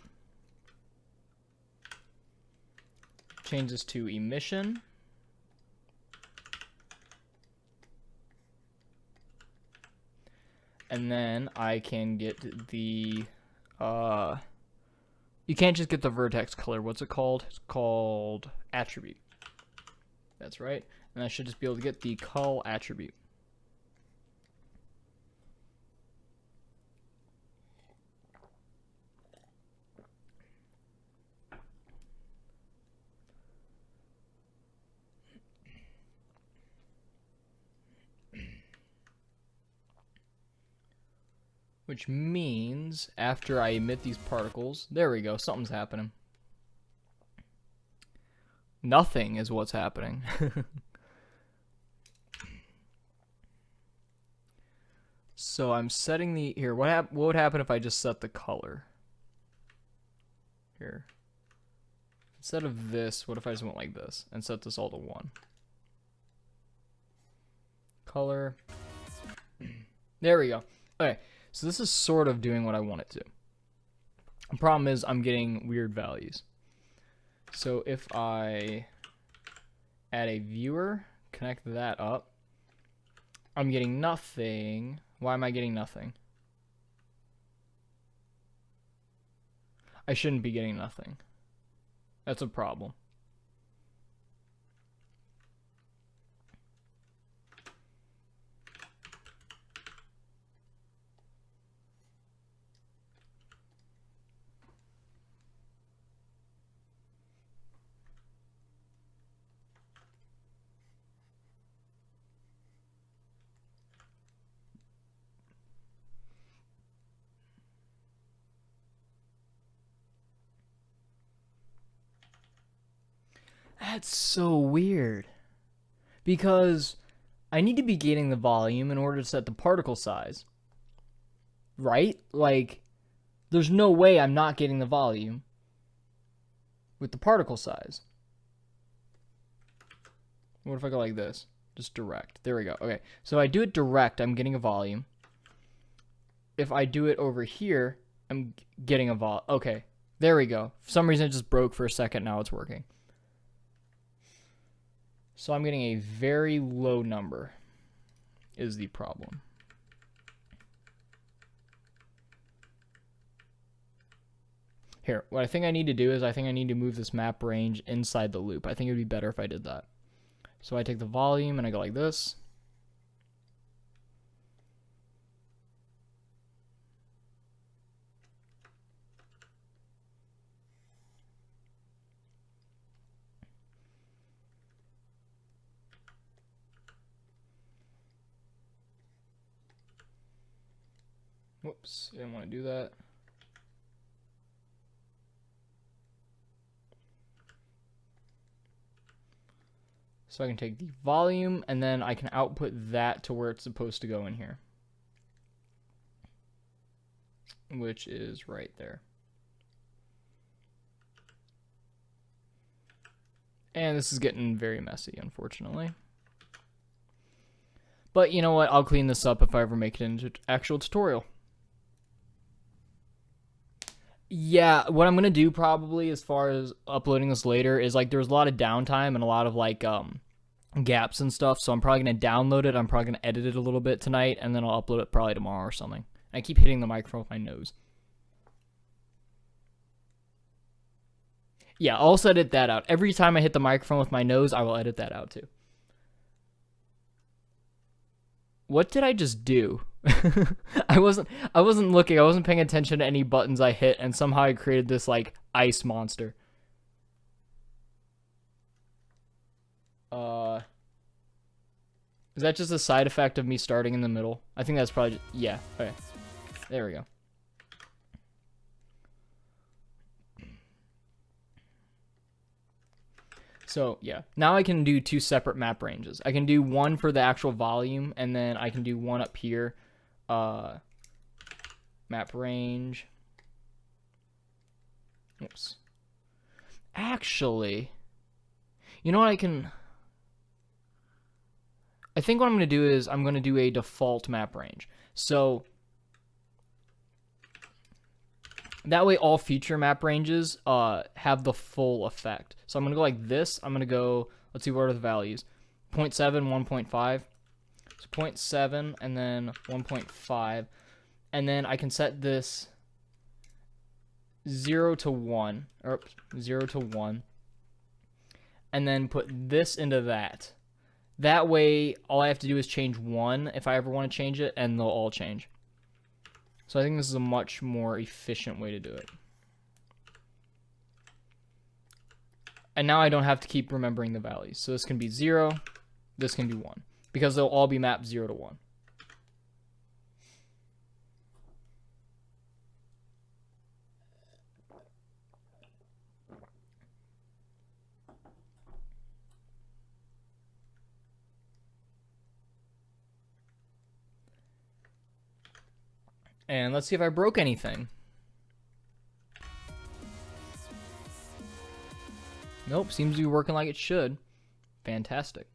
Change this to emission. And then I can get the you can't just get the vertex color. What's it called? It's called attribute. That's right. And I should just be able to get the cull attribute. Which means after I emit these particles, there we go, something's happening. Nothing is what's happening. So I'm setting the, here, what would happen if I just set the color? Here. Instead of this, what if I just went like this and set this all to 1? Color. There we go. Okay. So this is sort of doing what I want it to. The problem is I'm getting weird values. So if I add a viewer, connect that up, I'm getting nothing. Why am I getting nothing? I shouldn't be getting nothing. That's a problem. That's so weird. Because I need to be getting the volume in order to set the particle size. Right? Like, there's no way I'm not getting the volume with the particle size. What if I go like this? Just direct. There we go. Okay. So if I do it direct, I'm getting a volume. If I do it over here, I'm getting a volume. Okay. There we go. For some reason, it just broke for a second. Now it's working. So I'm getting a very low number is the problem. Here, what I think I need to do is I think I need to move this map range inside the loop. I think it would be better if I did that. So I take the volume and I go like this. Whoops, I didn't want to do that. So I can take the volume and then I can output that to where it's supposed to go in here. which is right there. And this is getting very messy, unfortunately. But you know what? I'll clean this up if I ever make it into actual tutorial. Yeah, what I'm going to do probably as far as uploading this later is like there's a lot of downtime and a lot of like gaps and stuff. So I'm probably going to download it. I'm probably going to edit it a little bit tonight and then I'll upload it probably tomorrow or something. I keep hitting the microphone with my nose. Yeah, I'll also edit that out. Every time I hit the microphone with my nose, I will edit that out too. What did I just do? I wasn't looking. I wasn't paying attention to any buttons I hit, and somehow I created this like ice monster. Is that just a side effect of me starting in the middle? I think that's probably yeah. Okay. There we go. So yeah, now I can do two separate map ranges. I can do one for the actual volume, and then I can do one up here. Map range. Oops. Actually, you know what I think what I'm going to do is I'm going to do a default map range. So that way all future map ranges have the full effect. So I'm going to go like this. I'm going to go, let's see, what are the values? 0.7, 1.5. So 0.7 and then 1.5. And then I can set this 0 to 1. Or 0 to 1. And then put this into that. That way, all I have to do is change one if I ever want to change it, and they'll all change. So I think this is a much more efficient way to do it. And now I don't have to keep remembering the values. So this can be 0, this can be 1. Because they'll all be mapped 0 to 1. And let's see if I broke anything. Nope, seems to be working like it should. Fantastic.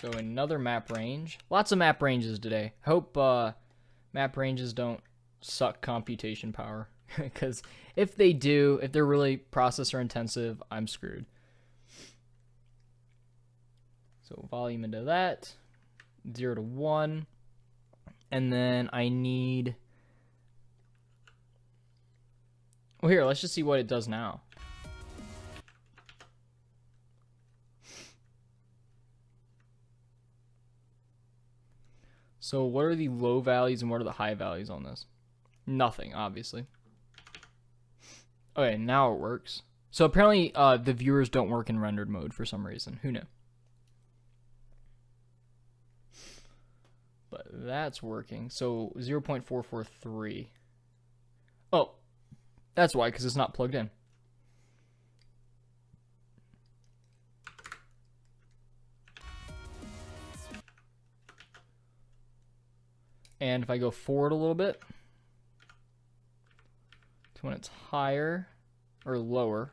So another map range. Lots of map ranges today. Hope map ranges don't suck computation power. Because if they do, if they're really processor intensive, I'm screwed. So volume into that. 0 to 1. And then I need... Well, here, let's just see what it does now. So what are the low values and what are the high values on this? Nothing, obviously. Okay, now it works. So apparently the viewers don't work in rendered mode for some reason. Who knew? But that's working. So 0.443. Oh, that's why, because it's not plugged in. And if I go forward a little bit to when it's higher or lower,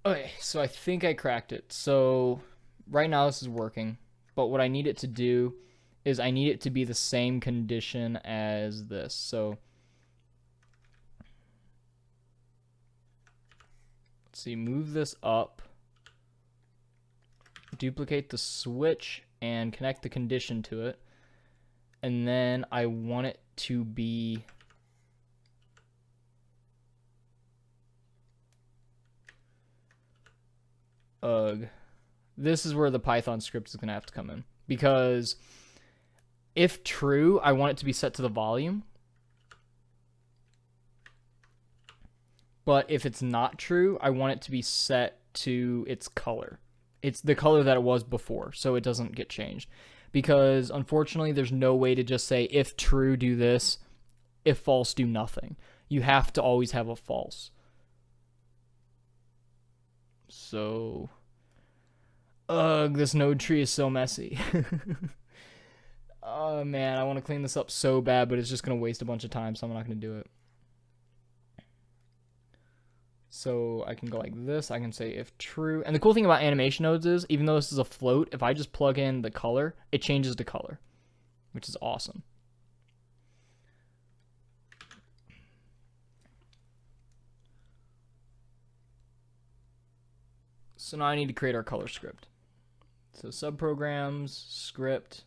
okay, so I think I cracked it. So right now this is working, but what I need it to do is I need it to be the same condition as this. So let's see, move this up, duplicate the switch and connect the condition to it. And then I want it to be this is where the Python script is going to have to come in, because if true, I want it to be set to the volume. But if it's not true, I want it to be set to its color. It's the color that it was before, so it doesn't get changed. Because unfortunately, there's no way to just say, if true, do this, if false, do nothing. You have to always have a false. So, ugh, this node tree is so messy. Oh man, I want to clean this up so bad, but it's just going to waste a bunch of time, so I'm not going to do it. So I can go like this. I can say if true. And the cool thing about animation nodes is, even though this is a float, if I just plug in the color, it changes to color, which is awesome. So now I need to create our color script. So subprograms, script,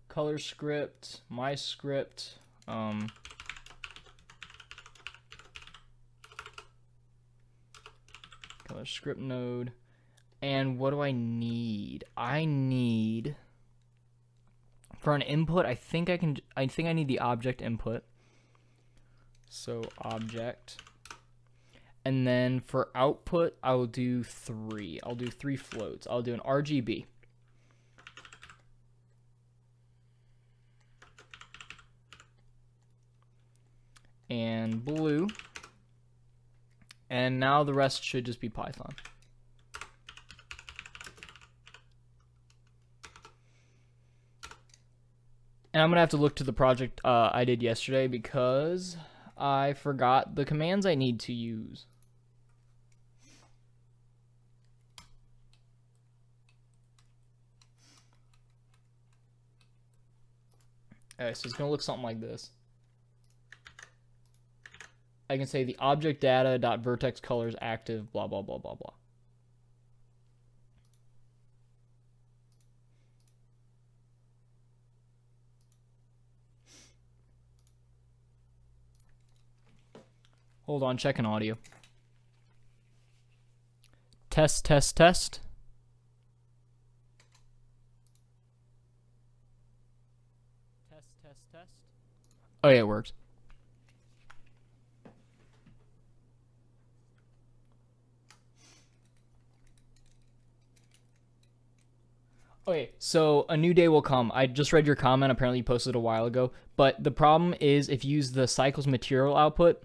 color script, my script, color script node. And what do I need? I need, for an input, I think I need the object input. So object. And then for output, I will do 3. I'll do 3 floats. I'll do an RGB. And blue. And now the rest should just be Python. And I'm going to have to look to the project I did yesterday because I forgot the commands I need to use. Alright, so it's going to look something like this. I can say the object data dot vertex colors active blah blah blah blah blah. Hold on, checking audio. Test, test, test. Test, test, test. Oh yeah, it works. Okay, so a new day will come. I just read your comment. Apparently you posted it a while ago. But the problem is if you use the cycles material output,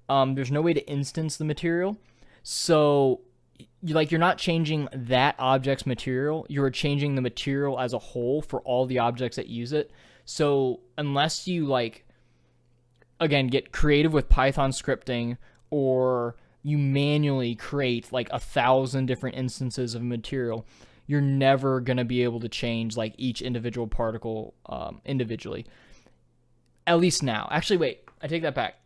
there's no way to instance the material. So you're not changing that object's material. You're changing the material as a whole for all the objects that use it. So unless you again, get creative with Python scripting, or you manually create 1,000 different instances of material, you're never going to be able to change each individual particle individually. At least now. Actually, wait, I take that back.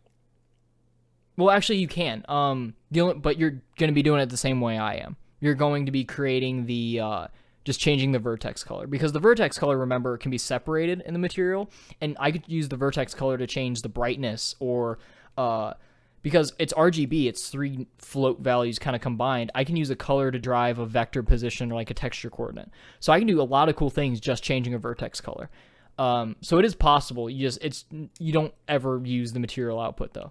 Well, actually, you can. But you're going to be doing it the same way I am. You're going to be creating just changing the vertex color. Because the vertex color, remember, can be separated in the material. And I could use the vertex color to change the brightness or... because it's RGB, it's 3 float values kind of combined. I can use a color to drive a vector position or a texture coordinate. So I can do a lot of cool things just changing a vertex color. So it is possible. You don't ever use the material output though.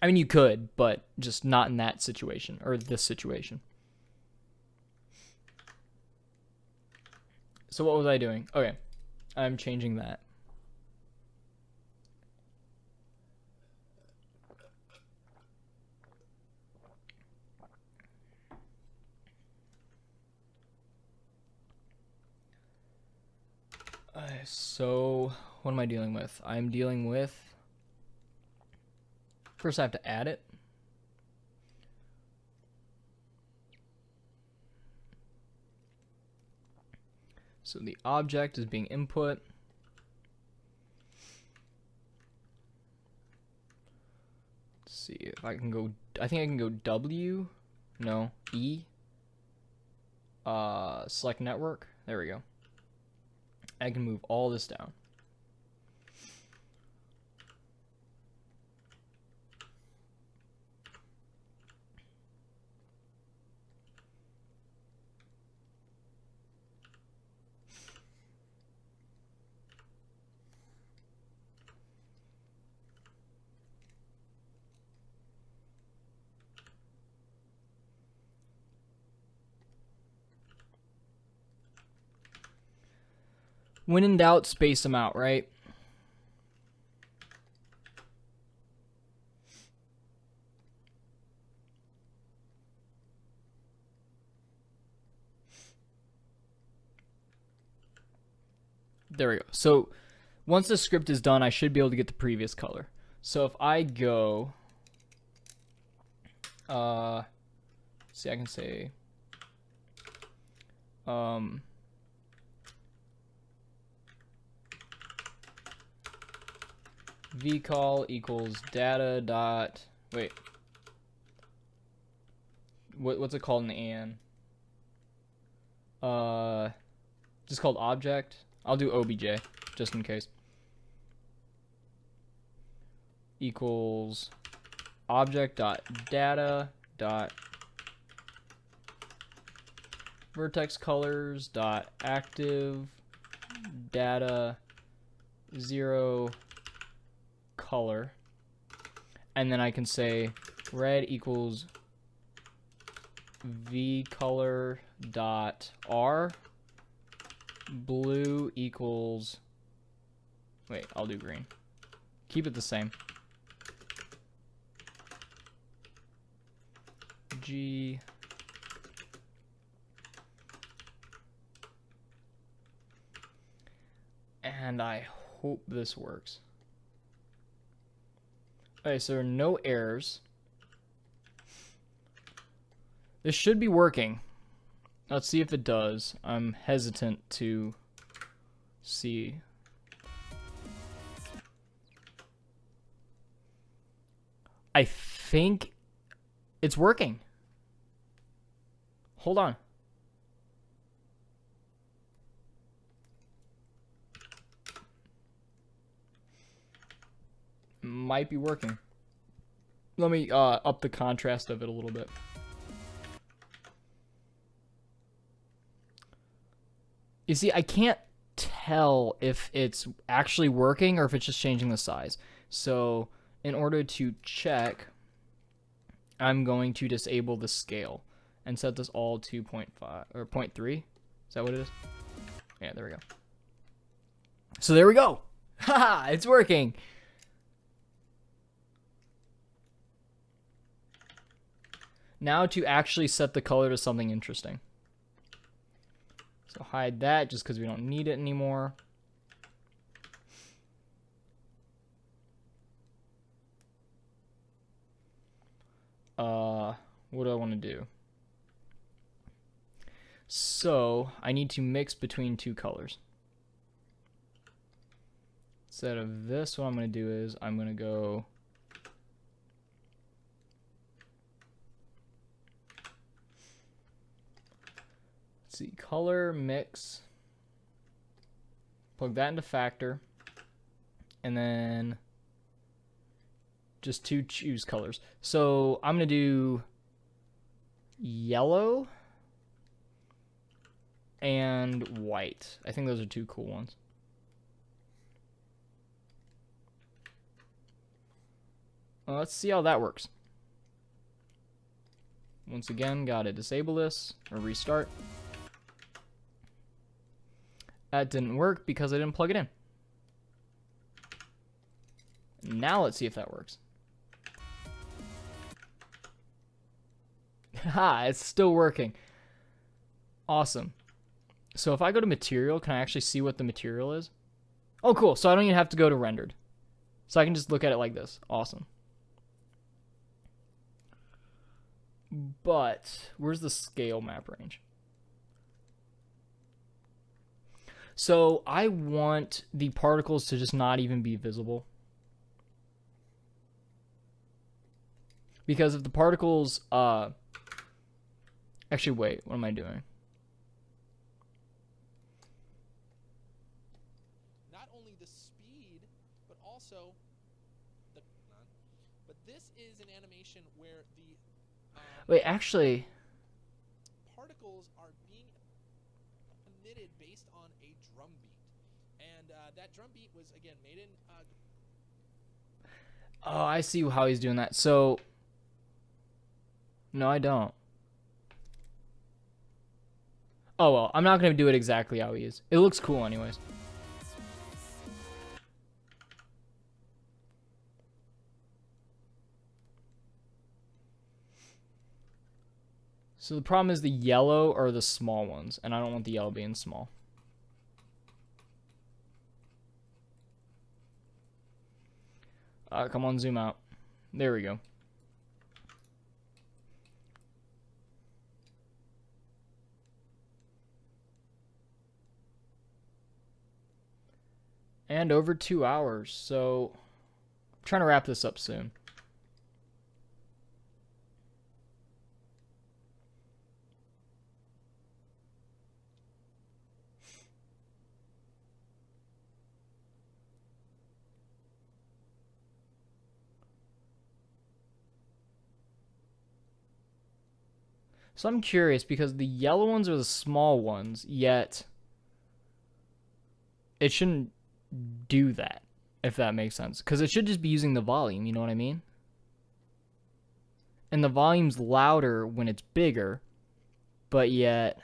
I mean, you could, but just not in that situation or this situation. So what was I doing? Okay, I'm changing that. So what am I dealing with? I'm dealing with, first I have to add it. So the object is being input. Let's see if I can go, I think I can go W, no, E, select network, there we go. I can move all this down. When in doubt, space them out, right? There we go. So once the script is done, I should be able to get the previous color. So if I go, see, I can say, vcall equals data dot, wait, what's it called in the just called object. I'll do obj just in case. Equals object dot data dot vertex colors dot active data 0 color, and then I can say red equals v color dot r, blue equals, wait, I'll do green, keep it the same, g and I hope this works. Okay, so there are no errors. This should be working. Let's see if it does. I'm hesitant to see. I think it's working. Hold on. Might be working. Let me up the contrast of it a little bit. You see, I can't tell if it's actually working or if it's just changing the size. So in order to check, I'm going to disable the scale and set this all to 0.5 or 0.3. Is that what it is? Yeah, there we go. So there we go. Haha, it's working. Now to actually set the color to something interesting. So hide that just because we don't need it anymore. What do I want to do? So I need to mix between two colors. Instead of this, what I'm going to do is I'm going to go see, color mix, plug that into factor, and then just to choose colors. So I'm gonna do yellow and white. I think those are two cool ones. Well, let's see how that works. Once again, gotta disable this or restart. That didn't work because I didn't plug it in. Now let's see if that works. Ha, it's still working. Awesome. So if I go to material, can I actually see what the material is? Oh, cool. So I don't even have to go to rendered. So I can just look at it like this. Awesome. But where's the scale map range? So I want the particles to just not even be visible. Because if the particles, actually wait, what am I doing? Not only the speed, but also the, but this is an animation where the wait, actually, particles are being emitted based on a drum beat, and that drum beat was again made in. Oh, I see how he's doing that. So, no, I don't. Oh well, I'm not gonna do it exactly how he is. It looks cool, anyways. So the problem is the yellow are the small ones, and I don't want the yellow being small. Come on, zoom out. There we go. And over 2 hours, so I'm trying to wrap this up soon. So I'm curious because the yellow ones are the small ones, yet it shouldn't do that, if that makes sense. Because it should just be using the volume, you know what I mean? And the volume's louder when it's bigger, but yet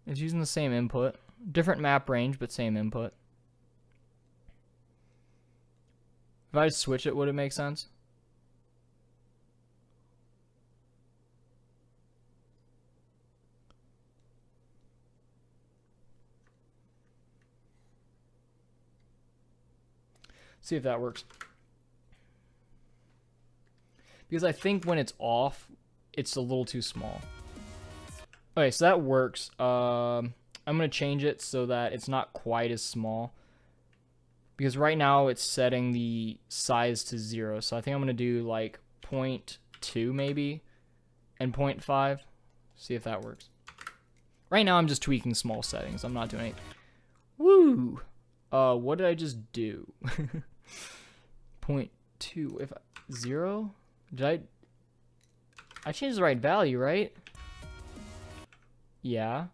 it's using the same input. Different map range, but same input. If I switch it, would it make sense? See if that works. Because I think when it's off, it's a little too small. Okay, so that works. I'm going to change it so that it's not quite as small. Because right now it's setting the size to 0. So I think I'm going to do like 0.2 maybe and 0.5. See if that works. Right now I'm just tweaking small settings. I'm not doing anything. Woo! What did I just do? 0.2. If 0? Did I changed the right value, right? Yeah.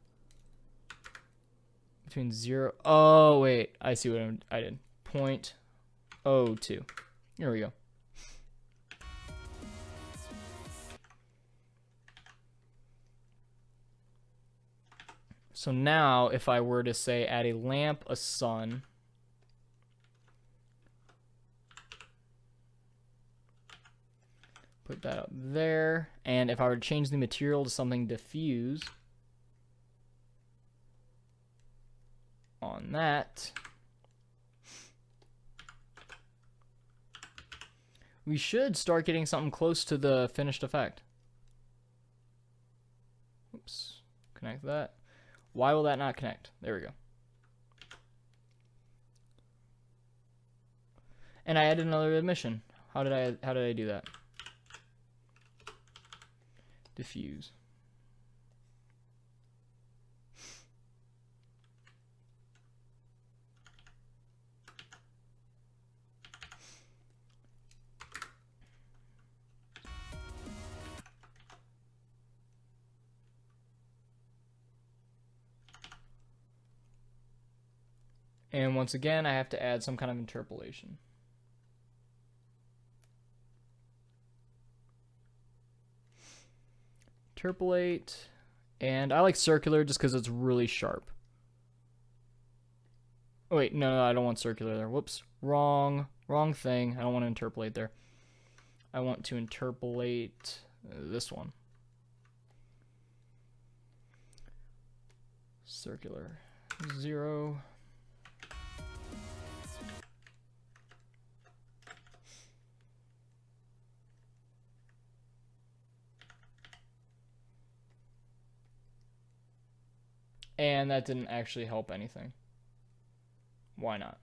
Between 0. Oh, wait. I see what I did. 0.02. Here we go. So now, if I were to say add a lamp, a sun, put that up there, and if I were to change the material to something diffuse on that, we should start getting something close to the finished effect. Oops, connect that. Why will that not connect? There we go. And I added another emission. How did I do that? Diffuse. And once again, I have to add some kind of interpolation. Interpolate. And I like circular just because it's really sharp. Oh, wait, no, I don't want circular there. Whoops. Wrong thing. I don't want to interpolate there. I want to interpolate this one. Circular. 0. And that didn't actually help anything. Why not?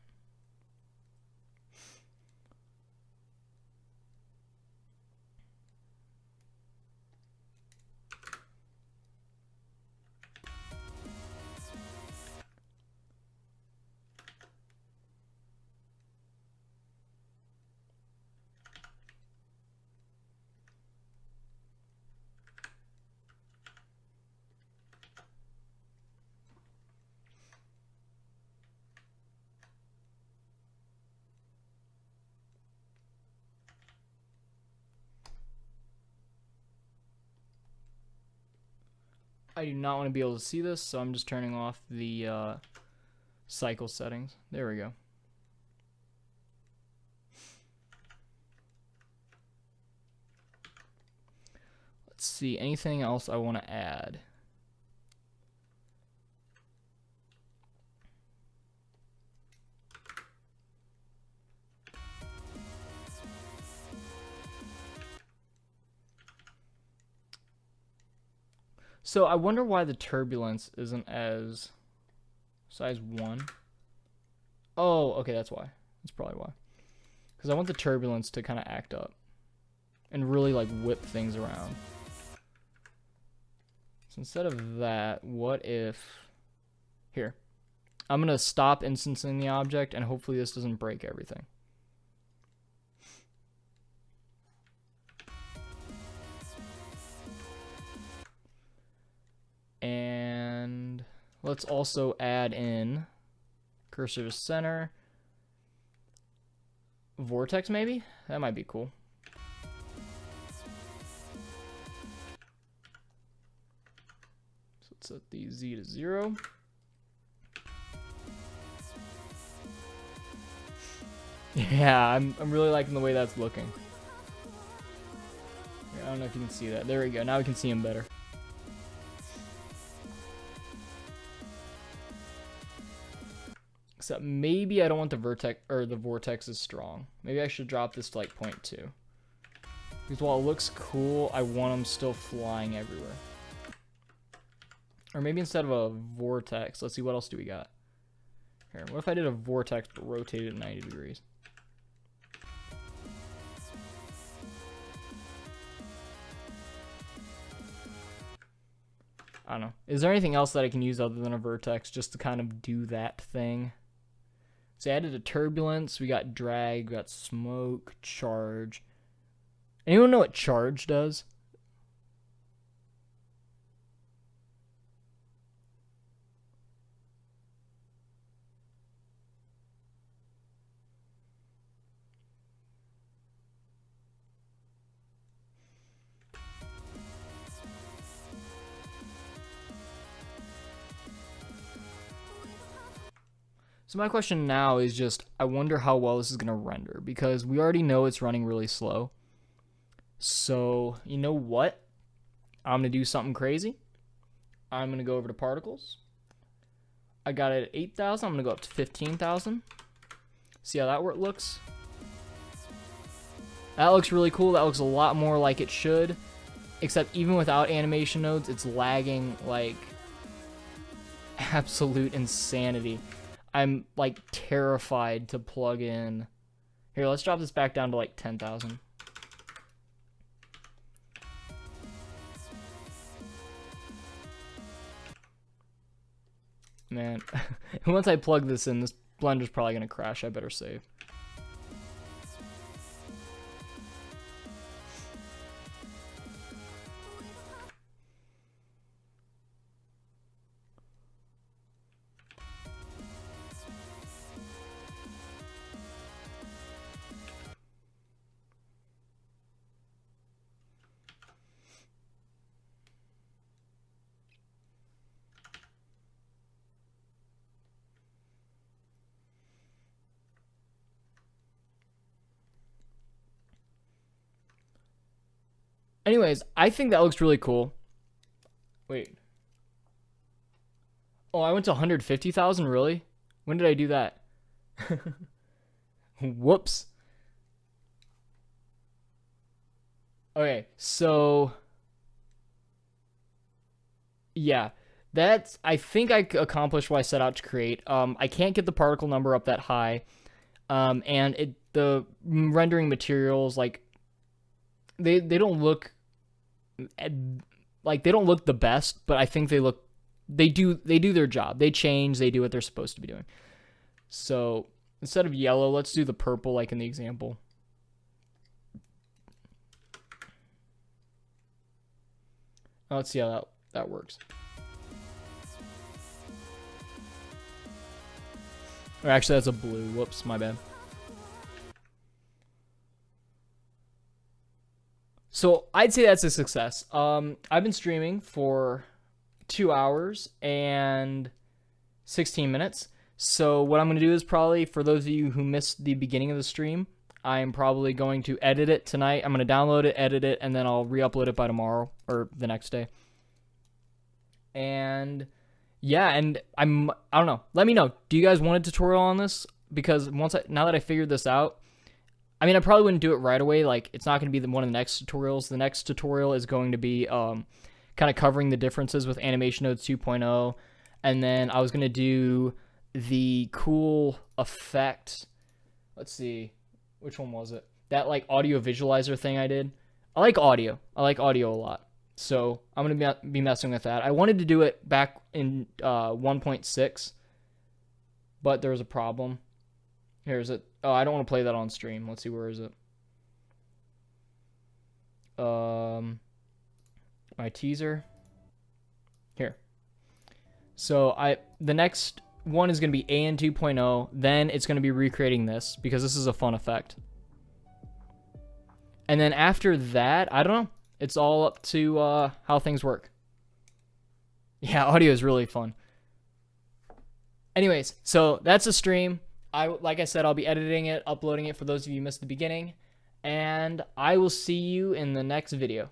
I do not want to be able to see this, so I'm just turning off the cycle settings. There we go. Let's see, anything else I want to add? So I wonder why the turbulence isn't as size 1. Oh, okay, that's why. That's probably why. Because I want the turbulence to kind of act up and really like whip things around. So instead of that, what if... Here. I'm going to stop instancing the object, and hopefully this doesn't break everything. And let's also add in cursor to center. Vortex, maybe? That might be cool. So let's set the Z to 0. Yeah, I'm really liking the way that's looking. I don't know if you can see that. There we go. Now we can see him better. Except maybe I don't want the vertex or the vortex as strong. Maybe I should drop this to like 0.2. Because while it looks cool, I want them still flying everywhere. Or maybe instead of a vortex, let's see, what else do we got? Here, what if I did a vortex but rotated it 90 degrees? I don't know. Is there anything else that I can use other than a vertex just to kind of do that thing? So I added a turbulence, we got drag, we got smoke, charge. Anyone know what charge does? So my question now is just, I wonder how well this is going to render, because we already know it's running really slow. So, you know what? I'm going to do something crazy. I'm going to go over to particles. I got it at 8,000. I'm going to go up to 15,000. See how that looks? That looks really cool. That looks a lot more like it should. Except even without animation nodes, it's lagging like absolute insanity. I'm like terrified to plug in. Here, let's drop this back down to like 10,000. Man, once I plug this in, this Blender's probably gonna crash. I better save. Anyways, I think that looks really cool. Wait. Oh, I went to 150,000, really? When did I do that? Whoops. Okay, so... yeah, that's... I think I accomplished what I set out to create. I can't get the particle number up that high. And the rendering materials, like... They don't look... like, they don't look the best, but I think they do their job. They change, they do what they're supposed to be doing. So instead of yellow, let's do the purple like in the example. Let's see how that works. Or actually, that's a blue. Whoops, my bad. So I'd say that's a success. I've been streaming for 2 hours and 16 minutes. So what I'm going to do is probably, for those of you who missed the beginning of the stream, I'm probably going to edit it tonight. I'm going to download it, edit it, and then I'll re-upload it by tomorrow or the next day. And yeah, and I don't know. Let me know. Do you guys want a tutorial on this? Because now that I figured this out, I mean, I probably wouldn't do it right away. Like, it's not going to be one of the next tutorials. The next tutorial is going to be kind of covering the differences with Animation Nodes 2.0. And then I was going to do the cool effect. Let's see. Which one was it? That like audio visualizer thing I did. I like audio. I like audio a lot. So I'm going to be messing with that. I wanted to do it back in 1.6, but there was a problem. Here's it. Oh, I don't want to play that on stream. Let's see, where is it? My teaser. Here. So the next one is going to be AN 2.0. Then it's going to be recreating this because this is a fun effect. And then after that, I don't know. It's all up to how things work. Yeah, audio is really fun. Anyways, so that's a stream. Like I said, I'll be editing it, uploading it for those of you who missed the beginning. And I will see you in the next video.